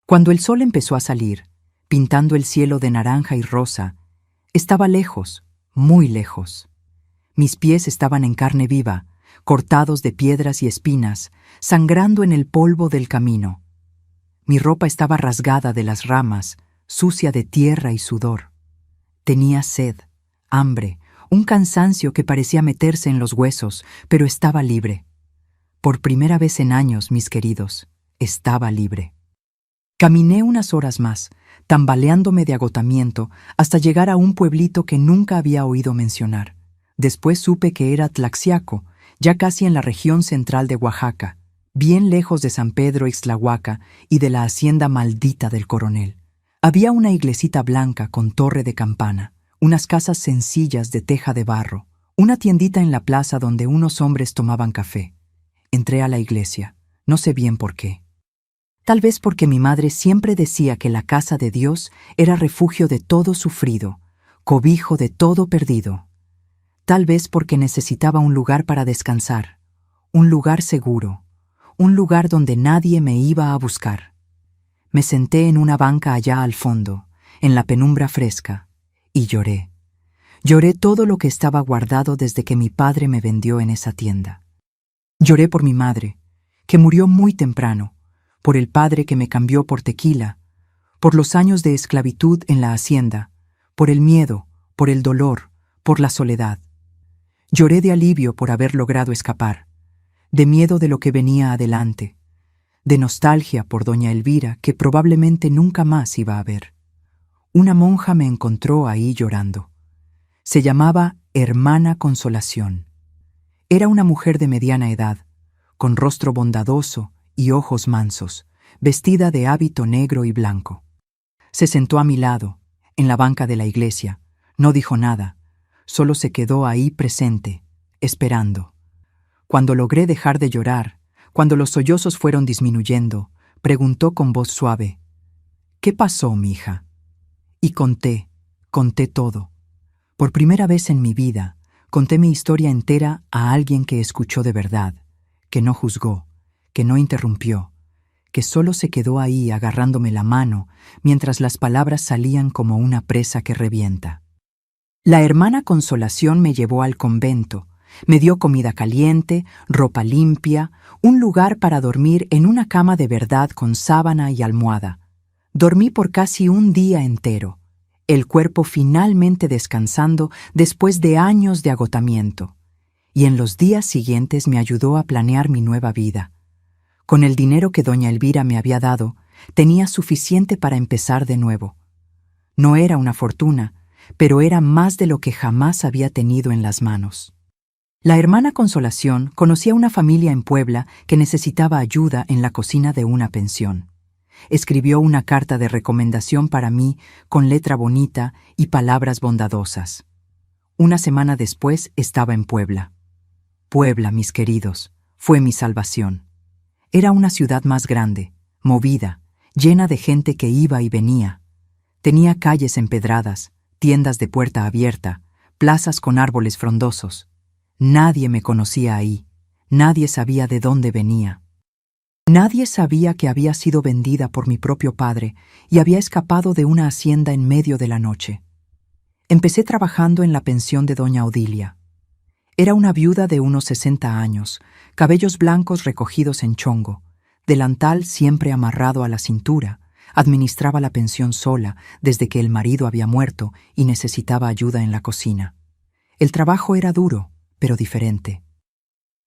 Cuando el sol empezó a salir, pintando el cielo de naranja y rosa, estaba lejos, muy lejos. Mis pies estaban en carne viva, cortados de piedras y espinas, sangrando en el polvo del camino. Mi ropa estaba rasgada de las ramas, sucia de tierra y sudor. Tenía sed, hambre, un cansancio que parecía meterse en los huesos, pero estaba libre. Por primera vez en años, mis queridos, estaba libre. Caminé unas horas más, tambaleándome de agotamiento, hasta llegar a un pueblito que nunca había oído mencionar. Después supe que era Tlaxiaco, ya casi en la región central de Oaxaca, bien lejos de San Pedro Ixtlahuaca y de la hacienda maldita del coronel. Había una iglesita blanca con torre de campana, unas casas sencillas de teja de barro, una tiendita en la plaza donde unos hombres tomaban café. Entré a la iglesia, no sé bien por qué. Tal vez porque mi madre siempre decía que la casa de Dios era refugio de todo sufrido, cobijo de todo perdido. Tal vez porque necesitaba un lugar para descansar, un lugar seguro, un lugar donde nadie me iba a buscar. Me senté en una banca allá al fondo, en la penumbra fresca, y lloré. Lloré todo lo que estaba guardado desde que mi padre me vendió en esa tienda. Lloré por mi madre, que murió muy temprano, por el padre que me cambió por tequila, por los años de esclavitud en la hacienda, por el miedo, por el dolor, por la soledad. Lloré de alivio por haber logrado escapar, de miedo de lo que venía adelante, de nostalgia por doña Elvira, que probablemente nunca más iba a ver. Una monja me encontró ahí llorando. Se llamaba Hermana Consolación. Era una mujer de mediana edad, con rostro bondadoso y ojos mansos, vestida de hábito negro y blanco. Se sentó a mi lado, en la banca de la iglesia. No dijo nada, solo se quedó ahí presente, esperando. Cuando logré dejar de llorar, cuando los sollozos fueron disminuyendo, preguntó con voz suave: «¿Qué pasó, mija?» Y conté todo. Por primera vez en mi vida, conté mi historia entera a alguien que escuchó de verdad, que no juzgó, que no interrumpió, que solo se quedó ahí agarrándome la mano mientras las palabras salían como una presa que revienta. La hermana Consolación me llevó al convento, me dio comida caliente, ropa limpia, un lugar para dormir en una cama de verdad con sábana y almohada. Dormí por casi un día entero, el cuerpo finalmente descansando después de años de agotamiento. Y en los días siguientes me ayudó a planear mi nueva vida. Con el dinero que doña Elvira me había dado, tenía suficiente para empezar de nuevo. No era una fortuna, pero era más de lo que jamás había tenido en las manos. La hermana Consolación conocía una familia en Puebla que necesitaba ayuda en la cocina de una pensión. Escribió una carta de recomendación para mí con letra bonita y palabras bondadosas. Una semana después estaba en Puebla. Puebla, mis queridos, fue mi salvación. Era una ciudad más grande, movida, llena de gente que iba y venía. Tenía calles empedradas, tiendas de puerta abierta, plazas con árboles frondosos. Nadie me conocía ahí, nadie sabía de dónde venía. Nadie sabía que había sido vendida por mi propio padre y había escapado de una hacienda en medio de la noche. Empecé trabajando en la pensión de doña Odilia. Era una viuda de unos 60 años, cabellos blancos recogidos en chongo, delantal siempre amarrado a la cintura. Administraba la pensión sola desde que el marido había muerto y necesitaba ayuda en la cocina. El trabajo era duro, pero diferente.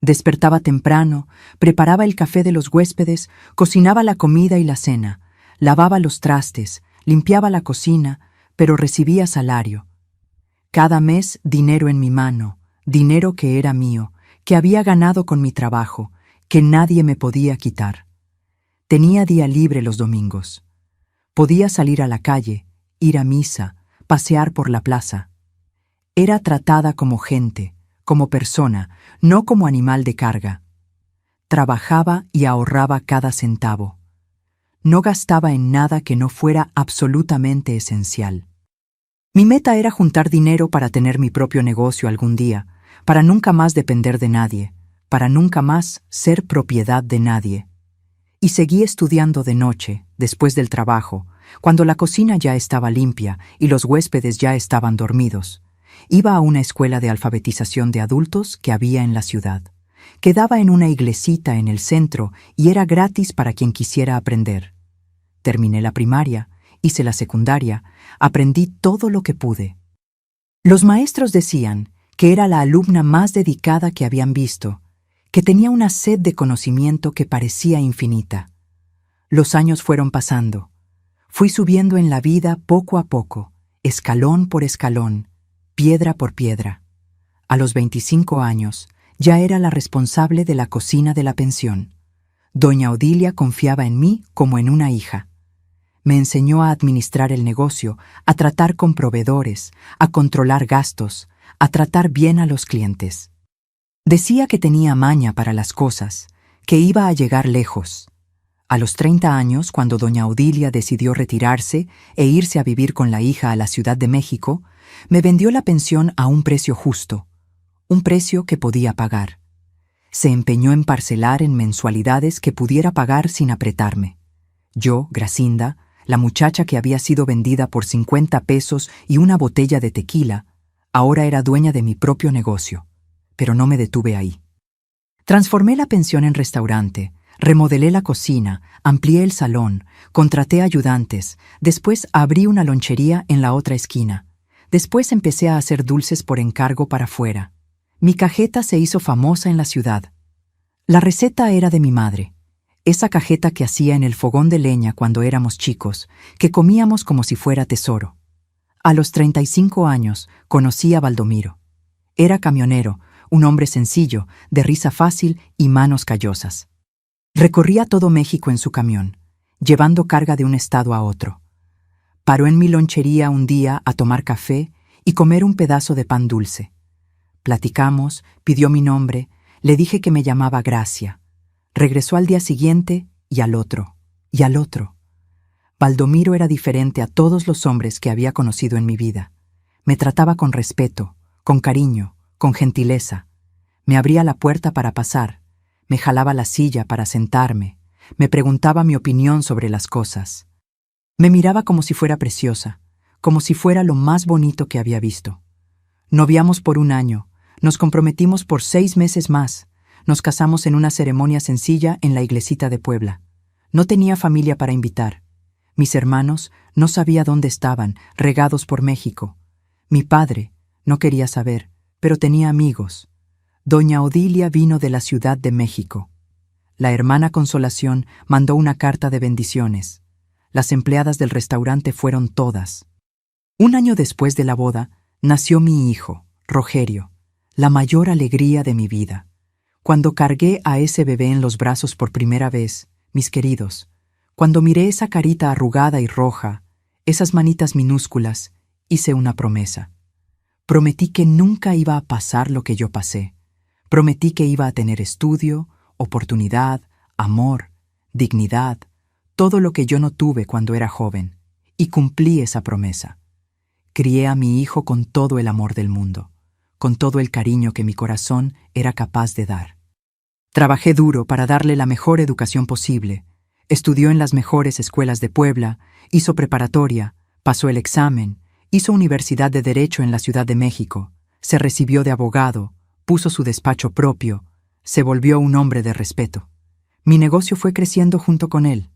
Despertaba temprano, preparaba el café de los huéspedes, cocinaba la comida y la cena, lavaba los trastes, limpiaba la cocina, pero recibía salario. Cada mes dinero en mi mano, dinero que era mío, que había ganado con mi trabajo, que nadie me podía quitar. Tenía día libre los domingos. Podía salir a la calle, ir a misa, pasear por la plaza. Era tratada como gente, como persona, no como animal de carga. Trabajaba y ahorraba cada centavo. No gastaba en nada que no fuera absolutamente esencial. Mi meta era juntar dinero para tener mi propio negocio algún día, para nunca más depender de nadie, para nunca más ser propiedad de nadie. Y seguí estudiando de noche, después del trabajo, cuando la cocina ya estaba limpia y los huéspedes ya estaban dormidos. Iba a una escuela de alfabetización de adultos que había en la ciudad. Quedaba en una iglesita en el centro y era gratis para quien quisiera aprender. Terminé la primaria, hice la secundaria, aprendí todo lo que pude. Los maestros decían que era la alumna más dedicada que habían visto, que tenía una sed de conocimiento que parecía infinita. Los años fueron pasando. Fui subiendo en la vida poco a poco, escalón por escalón, piedra por piedra. A los 25 años, ya era la responsable de la cocina de la pensión. Doña Odilia confiaba en mí como en una hija. Me enseñó a administrar el negocio, a tratar con proveedores, a controlar gastos, a tratar bien a los clientes. Decía que tenía maña para las cosas, que iba a llegar lejos. A los 30 años, cuando doña Odilia decidió retirarse e irse a vivir con la hija a la Ciudad de México, me vendió la pensión a un precio justo, un precio que podía pagar. Se empeñó en parcelar en mensualidades que pudiera pagar sin apretarme. Yo, Gracinda, la muchacha que había sido vendida por 50 pesos y una botella de tequila, ahora era dueña de mi propio negocio, pero no me detuve ahí. Transformé la pensión en restaurante, remodelé la cocina, amplié el salón, contraté ayudantes, después abrí una lonchería en la otra esquina. Después empecé a hacer dulces por encargo para fuera. Mi cajeta se hizo famosa en la ciudad. La receta era de mi madre, esa cajeta que hacía en el fogón de leña cuando éramos chicos, que comíamos como si fuera tesoro. A los 35 años conocí a Baldomiro. Era camionero, un hombre sencillo, de risa fácil y manos callosas. Recorría todo México en su camión, llevando carga de un estado a otro. Paró en mi lonchería un día a tomar café y comer un pedazo de pan dulce. Platicamos, pidió mi nombre, le dije que me llamaba Gracia. Regresó al día siguiente y al otro, y al otro. Baldomiro era diferente a todos los hombres que había conocido en mi vida. Me trataba con respeto, con cariño, con gentileza. Me abría la puerta para pasar. me jalaba la silla para sentarme, me preguntaba mi opinión sobre las cosas. Me miraba como si fuera preciosa, como si fuera lo más bonito que había visto. Noviamos por 1 año, nos comprometimos por 6 meses más, nos casamos en una ceremonia sencilla en la iglesita de Puebla. No tenía familia para invitar. Mis hermanos no sabía dónde estaban, regados por México. Mi padre no quería saber, pero tenía amigos. Doña Odilia vino de la Ciudad de México. La hermana Consolación mandó una carta de bendiciones. Las empleadas del restaurante fueron todas. 1 año después de la boda, nació mi hijo, Rogerio, la mayor alegría de mi vida. Cuando cargué a ese bebé en los brazos por primera vez, mis queridos, cuando miré esa carita arrugada y roja, esas manitas minúsculas, hice una promesa. Prometí que nunca iba a pasar lo que yo pasé. Prometí que iba a tener estudio, oportunidad, amor, dignidad, todo lo que yo no tuve cuando era joven, y cumplí esa promesa. Crié a mi hijo con todo el amor del mundo, con todo el cariño que mi corazón era capaz de dar. Trabajé duro para darle la mejor educación posible. Estudió en las mejores escuelas de Puebla, hizo preparatoria, pasó el examen, hizo Universidad de Derecho en la Ciudad de México, se recibió de abogado, puso su despacho propio, se volvió un hombre de respeto. Mi negocio fue creciendo junto con él.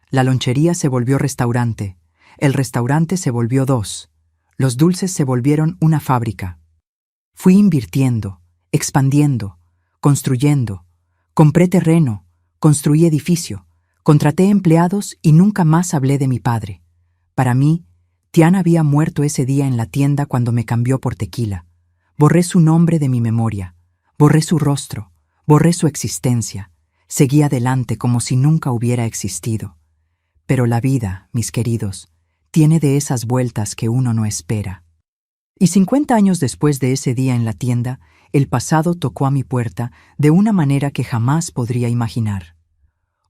La lonchería se volvió restaurante, el restaurante se volvió 2, los dulces se volvieron una fábrica. Fui invirtiendo, expandiendo, construyendo, compré terreno, construí edificio, contraté empleados y nunca más hablé de mi padre. Para mí, Tian había muerto ese día en la tienda cuando me cambió por tequila. Borré su nombre de mi memoria, borré su rostro, borré su existencia. Seguí adelante como si nunca hubiera existido. Pero la vida, mis queridos, tiene de esas vueltas que uno no espera. Y 50 años después de ese día en la tienda, el pasado tocó a mi puerta de una manera que jamás podría imaginar.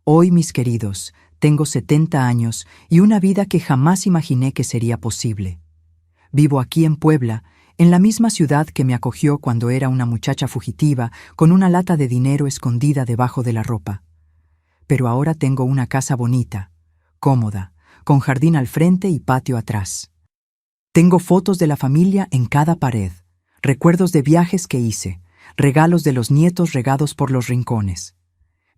Hoy, mis queridos, tengo 70 años y una vida que jamás imaginé que sería posible. Vivo aquí en Puebla, en la misma ciudad que me acogió cuando era una muchacha fugitiva con una lata de dinero escondida debajo de la ropa. Pero ahora tengo una casa bonita, cómoda, con jardín al frente y patio atrás. Tengo fotos de la familia en cada pared, recuerdos de viajes que hice, regalos de los nietos regados por los rincones.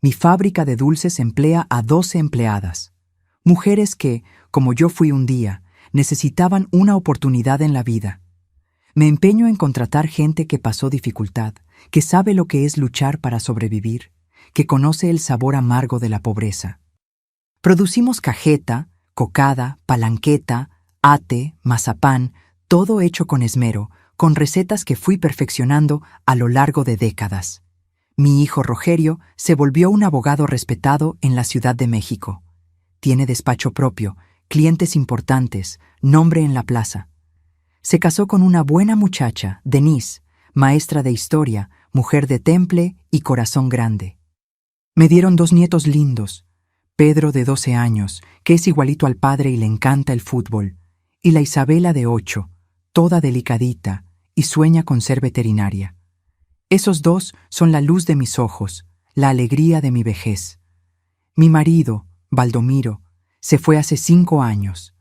Mi fábrica de dulces emplea a 12 empleadas, mujeres que, como yo fui un día, necesitaban una oportunidad en la vida. Me empeño en contratar gente que pasó dificultad, que sabe lo que es luchar para sobrevivir, que conoce el sabor amargo de la pobreza. Producimos cajeta, cocada, palanqueta, ate, mazapán, todo hecho con esmero, con recetas que fui perfeccionando a lo largo de décadas. Mi hijo Rogerio se volvió un abogado respetado en la Ciudad de México. Tiene despacho propio, clientes importantes, nombre en la plaza. Se casó con una buena muchacha, Denise, maestra de historia, mujer de temple y corazón grande. Me dieron 2 nietos lindos, Pedro de 12 años, que es igualito al padre y le encanta el fútbol, y la Isabela de 8, toda delicadita, y sueña con ser veterinaria. Esos 2 son la luz de mis ojos, la alegría de mi vejez. Mi marido, Baldomiro, se fue hace 5 años.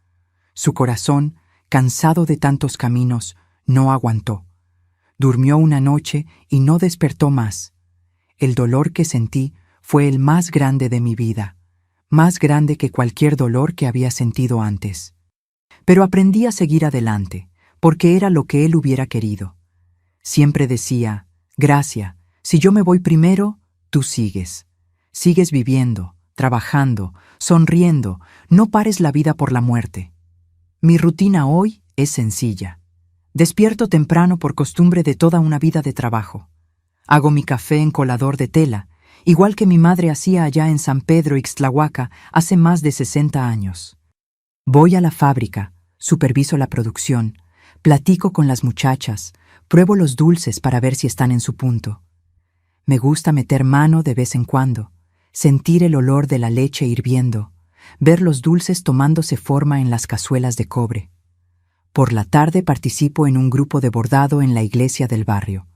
Su corazón, cansado de tantos caminos, no aguantó. Durmió una noche y no despertó más. El dolor que sentí fue el más grande de mi vida, más grande que cualquier dolor que había sentido antes. Pero aprendí a seguir adelante, porque era lo que él hubiera querido. Siempre decía, Gracia, si yo me voy primero, tú sigues. Sigues viviendo, trabajando, sonriendo, no pares la vida por la muerte. Mi rutina hoy es sencilla. Despierto temprano por costumbre de toda una vida de trabajo. Hago mi café en colador de tela, igual que mi madre hacía allá en San Pedro Ixtlahuaca hace más de 60 años. Voy a la fábrica, superviso la producción, platico con las muchachas, pruebo los dulces para ver si están en su punto. Me gusta meter mano de vez en cuando, sentir el olor de la leche hirviendo, ver los dulces tomándose forma en las cazuelas de cobre. Por la tarde participo en un grupo de bordado en la iglesia del barrio.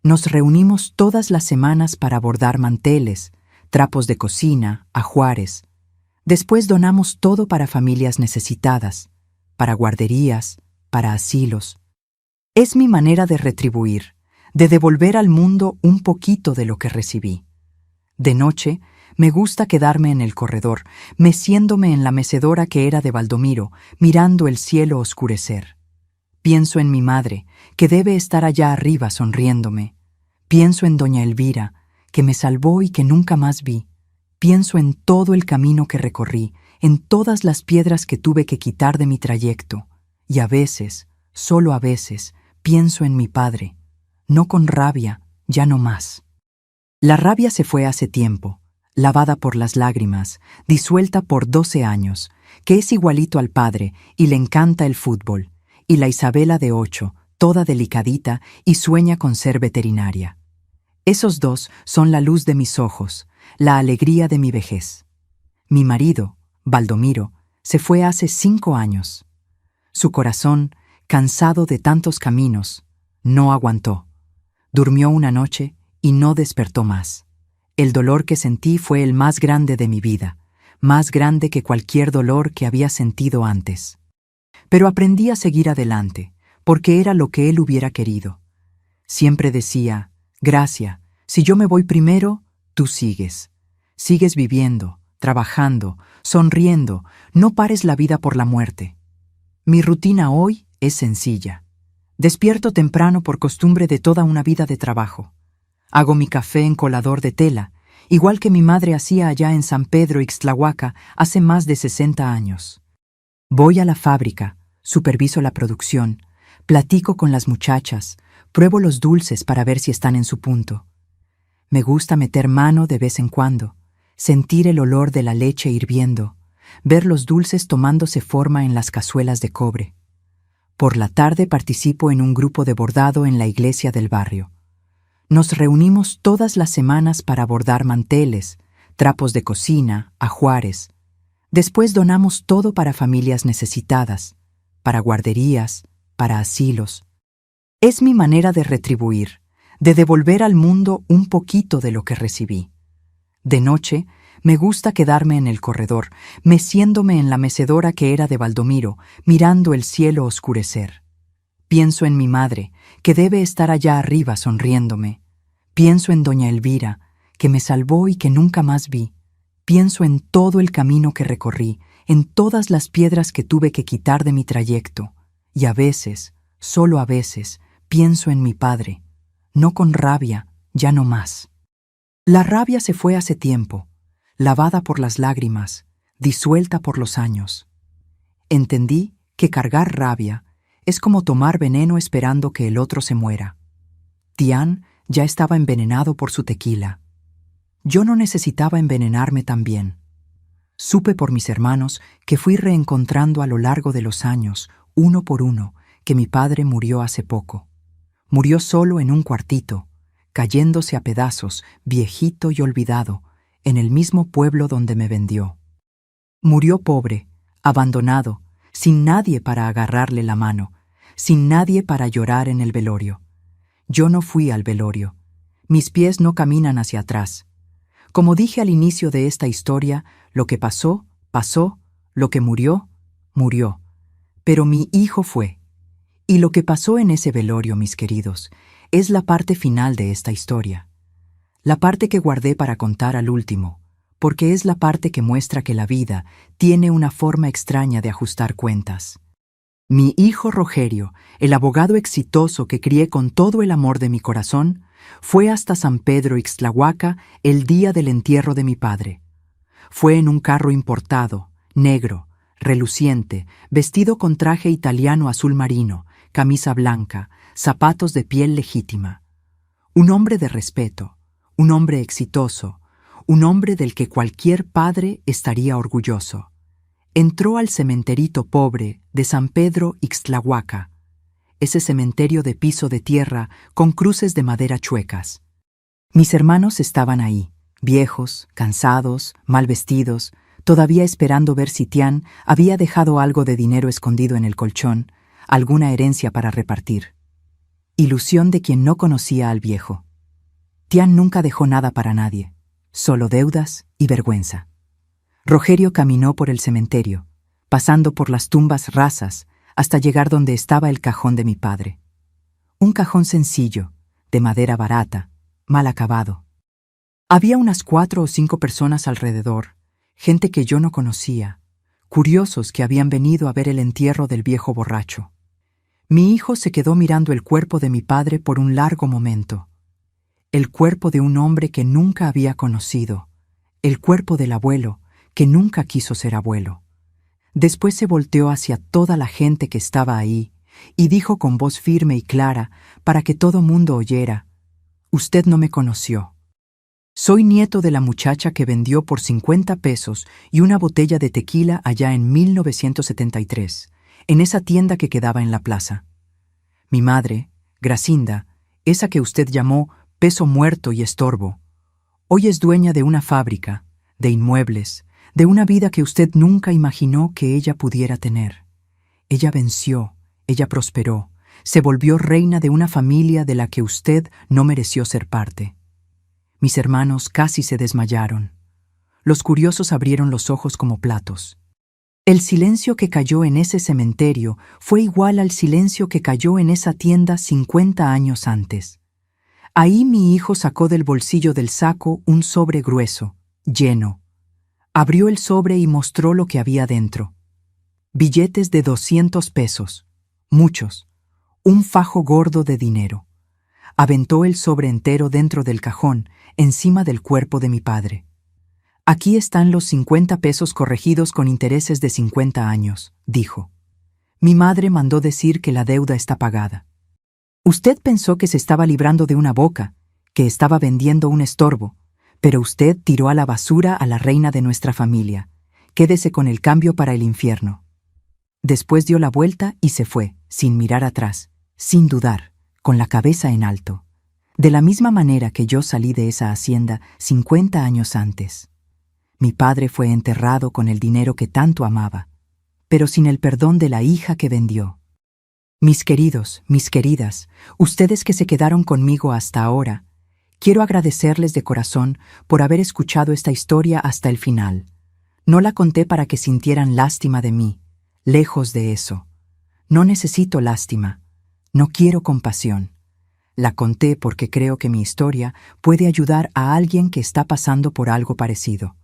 Nos reunimos todas las semanas para bordar manteles, trapos de cocina, ajuares. Después donamos todo para familias necesitadas, para guarderías, para asilos. Es mi manera de retribuir, de devolver al mundo un poquito de lo que recibí. De noche, me gusta quedarme en el corredor, meciéndome en la mecedora que era de Baldomiro, mirando el cielo oscurecer. Pienso en mi madre, que debe estar allá arriba sonriéndome. Pienso en doña Elvira, que me salvó y que nunca más vi. Pienso en todo el camino que recorrí, en todas las piedras que tuve que quitar de mi trayecto. Y a veces, solo a veces, pienso en mi padre. No con rabia, ya no más. La rabia se fue hace tiempo, lavada por las lágrimas, disuelta por 12 años, que es igualito al padre y le encanta el fútbol, y la Isabela de 8, toda delicadita y sueña con ser veterinaria. Esos dos son la luz de mis ojos, la alegría de mi vejez. Mi marido, Baldomiro, se fue hace 5 años. Su corazón, cansado de tantos caminos, no aguantó. Durmió una noche y no despertó más. El dolor que sentí fue el más grande de mi vida, más grande que cualquier dolor que había sentido antes. Pero aprendí a seguir adelante, porque era lo que él hubiera querido. Siempre decía, Gracia, si yo me voy primero, tú sigues. Sigues viviendo, trabajando, sonriendo, no pares la vida por la muerte. Mi rutina hoy es sencilla. Despierto temprano por costumbre de toda una vida de trabajo. Hago mi café en colador de tela, igual que mi madre hacía allá en San Pedro Ixtlahuaca hace más de 60 años. Voy a la fábrica, superviso la producción, platico con las muchachas, pruebo los dulces para ver si están en su punto. Me gusta meter mano de vez en cuando, sentir el olor de la leche hirviendo, ver los dulces tomándose forma en las cazuelas de cobre. Por la tarde participo en un grupo de bordado en la iglesia del barrio. Nos reunimos todas las semanas para bordar manteles, trapos de cocina, ajuares. Después donamos todo para familias necesitadas, para guarderías, para asilos. Es mi manera de retribuir, de devolver al mundo un poquito de lo que recibí. De noche, me gusta quedarme en el corredor, meciéndome en la mecedora que era de Baldomiro, mirando el cielo oscurecer. Pienso en mi madre, que debe estar allá arriba sonriéndome. Pienso en doña Elvira, que me salvó y que nunca más vi. Pienso en todo el camino que recorrí, en todas las piedras que tuve que quitar de mi trayecto. Y a veces, solo a veces, pienso en mi padre. No con rabia, ya no más. La rabia se fue hace tiempo, lavada por las lágrimas, disuelta por los años. Entendí que cargar rabia es como tomar veneno esperando que el otro se muera. Tian ya estaba envenenado por su tequila. Yo no necesitaba envenenarme también. Supe por mis hermanos que fui reencontrando a lo largo de los años, uno por uno, que mi padre murió hace poco. Murió solo en un cuartito, cayéndose a pedazos, viejito y olvidado, en el mismo pueblo donde me vendió. Murió pobre, abandonado, sin nadie para agarrarle la mano, sin nadie para llorar en el velorio. Yo no fui al velorio. Mis pies no caminan hacia atrás. Como dije al inicio de esta historia, lo que pasó, pasó, lo que murió, murió. Pero mi hijo fue. Y lo que pasó en ese velorio, mis queridos, es la parte final de esta historia. La parte que guardé para contar al último, porque es la parte que muestra que la vida tiene una forma extraña de ajustar cuentas. Mi hijo Rogerio, el abogado exitoso que crié con todo el amor de mi corazón, fue hasta San Pedro Ixtlahuaca el día del entierro de mi padre. Fue en un carro importado, negro, reluciente, vestido con traje italiano azul marino, camisa blanca, zapatos de piel legítima. Un hombre de respeto, un hombre exitoso, un hombre del que cualquier padre estaría orgulloso. Entró al cementerito pobre de San Pedro Ixtlahuaca, ese cementerio de piso de tierra con cruces de madera chuecas. Mis hermanos estaban ahí, viejos, cansados, mal vestidos, todavía esperando ver si Tian había dejado algo de dinero escondido en el colchón, alguna herencia para repartir. Ilusión de quien no conocía al viejo. Tian nunca dejó nada para nadie, solo deudas y vergüenza. Rogerio caminó por el cementerio, pasando por las tumbas rasas hasta llegar donde estaba el cajón de mi padre. Un cajón sencillo, de madera barata, mal acabado. Había unas 4 o 5 personas alrededor, gente que yo no conocía, curiosos que habían venido a ver el entierro del viejo borracho. Mi hijo se quedó mirando el cuerpo de mi padre por un largo momento. El cuerpo de un hombre que nunca había conocido, el cuerpo del abuelo, que nunca quiso ser abuelo. Después se volteó hacia toda la gente que estaba ahí y dijo con voz firme y clara, para que todo mundo oyera: «Usted no me conoció. Soy nieto de la muchacha que vendió por 50 pesos y una botella de tequila allá en 1973, en esa tienda que quedaba en la plaza. Mi madre, Gracinda, esa que usted llamó peso muerto y estorbo, hoy es dueña de una fábrica, de inmuebles, de una vida que usted nunca imaginó que ella pudiera tener. Ella venció, ella prosperó, se volvió reina de una familia de la que usted no mereció ser parte». Mis hermanos casi se desmayaron. Los curiosos abrieron los ojos como platos. El silencio que cayó en ese cementerio fue igual al silencio que cayó en esa tienda 50 años antes. Ahí mi hijo sacó del bolsillo del saco un sobre grueso, lleno. Abrió el sobre y mostró lo que había dentro. Billetes de 200 pesos, muchos, un fajo gordo de dinero. Aventó el sobre entero dentro del cajón, encima del cuerpo de mi padre. «Aquí están los 50 pesos corregidos con intereses de 50 años», dijo. «Mi madre mandó decir que la deuda está pagada. Usted pensó que se estaba librando de una boca, que estaba vendiendo un estorbo, pero usted tiró a la basura a la reina de nuestra familia. Quédese con el cambio para el infierno». Después dio la vuelta y se fue, sin mirar atrás, sin dudar, con la cabeza en alto, de la misma manera que yo salí de esa hacienda 50 años antes. Mi padre fue enterrado con el dinero que tanto amaba, pero sin el perdón de la hija que vendió. Mis queridos, mis queridas, ustedes que se quedaron conmigo hasta ahora, quiero agradecerles de corazón por haber escuchado esta historia hasta el final. No la conté para que sintieran lástima de mí, lejos de eso. No necesito lástima, no quiero compasión. La conté porque creo que mi historia puede ayudar a alguien que está pasando por algo parecido.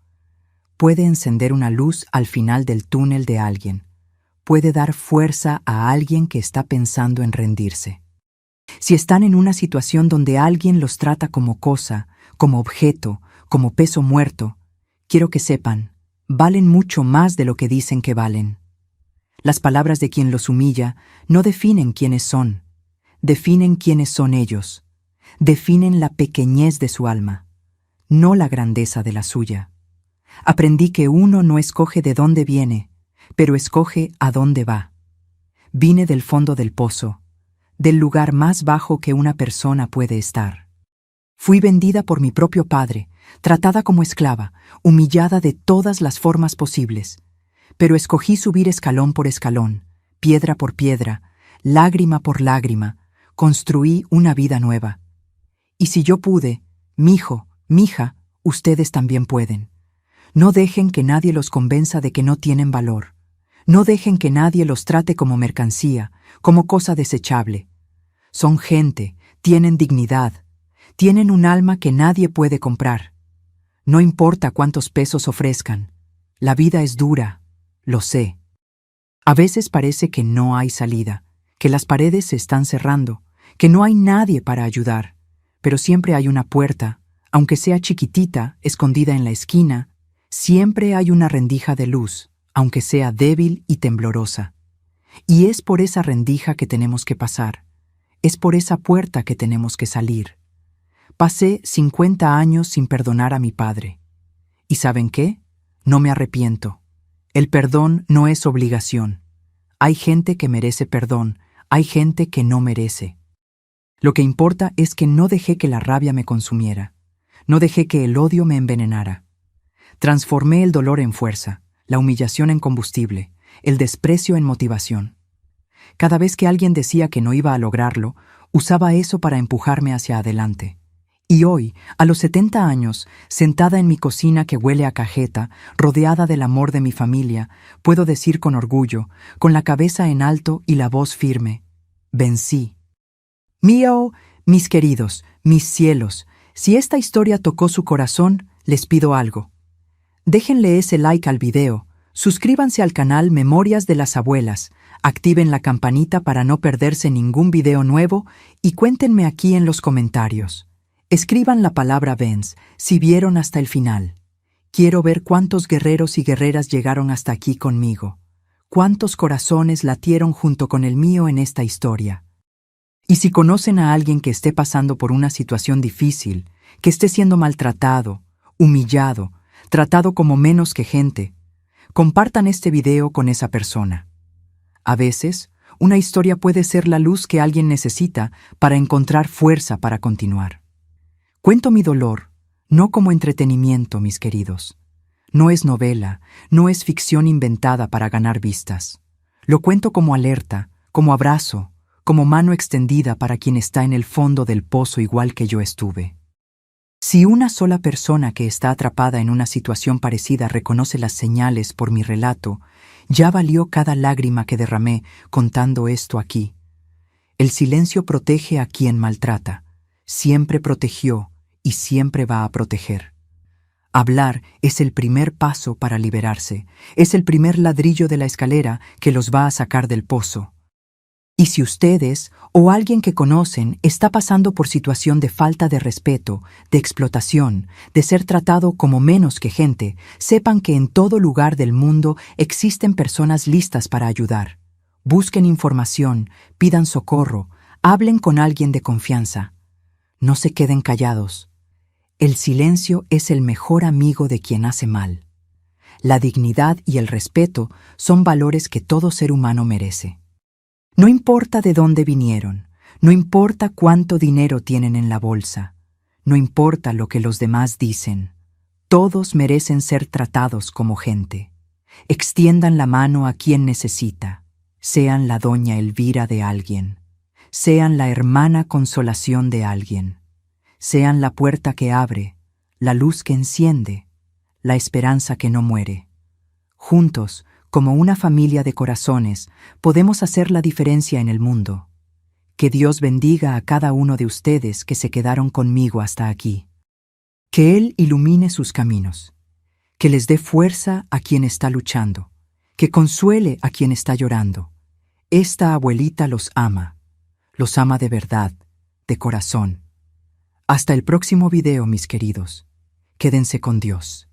Puede encender una luz al final del túnel de alguien. Puede dar fuerza a alguien que está pensando en rendirse. Si están en una situación donde alguien los trata como cosa, como objeto, como peso muerto, quiero que sepan, valen mucho más de lo que dicen que valen. Las palabras de quien los humilla no definen quiénes son, definen quiénes son ellos, definen la pequeñez de su alma, no la grandeza de la suya. Aprendí que uno no escoge de dónde viene, pero escoge a dónde va. Vine del fondo del pozo, del lugar más bajo que una persona puede estar. Fui vendida por mi propio padre, tratada como esclava, humillada de todas las formas posibles, pero escogí subir escalón por escalón, piedra por piedra, lágrima por lágrima, construí una vida nueva. Y si yo pude, mijo, mija, ustedes también pueden. No dejen que nadie los convenza de que no tienen valor. No dejen que nadie los trate como mercancía, como cosa desechable. Son gente, tienen dignidad, tienen un alma que nadie puede comprar. No importa cuántos pesos ofrezcan, la vida es dura, lo sé. A veces parece que no hay salida, que las paredes se están cerrando, que no hay nadie para ayudar, pero siempre hay una puerta, aunque sea chiquitita, escondida en la esquina, siempre hay una rendija de luz, aunque sea débil y temblorosa. Y es por esa rendija que tenemos que pasar, es por esa puerta que tenemos que salir. Pasé 50 años sin perdonar a mi padre. ¿Y saben qué? No me arrepiento. El perdón no es obligación. Hay gente que merece perdón, hay gente que no merece. Lo que importa es que no dejé que la rabia me consumiera, no dejé que el odio me envenenara. Transformé el dolor en fuerza, la humillación en combustible, el desprecio en motivación. Cada vez que alguien decía que no iba a lograrlo, Usaba eso para empujarme hacia adelante. Y hoy, a los 70 años, sentada en mi cocina que huele a cajeta, rodeada del amor de mi familia, puedo decir con orgullo, con la cabeza en alto y la voz firme: vencí. Mío, mis queridos, mis cielos, si esta historia tocó su corazón, les pido algo. Déjenle ese like al video, suscríbanse al canal Memorias de las Abuelas, activen la campanita para no perderse ningún video nuevo y cuéntenme aquí en los comentarios. Escriban la palabra Vence si vieron hasta el final. Quiero ver cuántos guerreros y guerreras llegaron hasta aquí conmigo. Cuántos corazones latieron junto con el mío en esta historia. Y si conocen a alguien que esté pasando por una situación difícil, que esté siendo maltratado, humillado, tratado como menos que gente, compartan este video con esa persona. A veces, una historia puede ser la luz que alguien necesita para encontrar fuerza para continuar. Cuento mi dolor, no como entretenimiento, mis queridos. No es novela, no es ficción inventada para ganar vistas. Lo cuento como alerta, como abrazo, como mano extendida para quien está en el fondo del pozo igual que yo estuve. Si una sola persona que está atrapada en una situación parecida reconoce las señales por mi relato, ya valió cada lágrima que derramé contando esto aquí. El silencio protege a quien maltrata, siempre protegió y siempre va a proteger. Hablar es el primer paso para liberarse, es el primer ladrillo de la escalera que los va a sacar del pozo. Y si ustedes o alguien que conocen está pasando por situación de falta de respeto, de explotación, de ser tratado como menos que gente, sepan que en todo lugar del mundo existen personas listas para ayudar. Busquen información, pidan socorro, hablen con alguien de confianza. No se queden callados. El silencio es el mejor amigo de quien hace mal. La dignidad y el respeto son valores que todo ser humano merece. No importa de dónde vinieron, no importa cuánto dinero tienen en la bolsa, no importa lo que los demás dicen, todos merecen ser tratados como gente. Extiendan la mano a quien necesita, sean la doña Elvira de alguien, sean la hermana Consolación de alguien, sean la puerta que abre, la luz que enciende, la esperanza que no muere. Juntos, como una familia de corazones, podemos hacer la diferencia en el mundo. Que Dios bendiga a cada uno de ustedes que se quedaron conmigo hasta aquí. Que Él ilumine sus caminos. Que les dé fuerza a quien está luchando. Que consuele a quien está llorando. Esta abuelita los ama de verdad, de corazón. Hasta el próximo video, mis queridos. Quédense con Dios.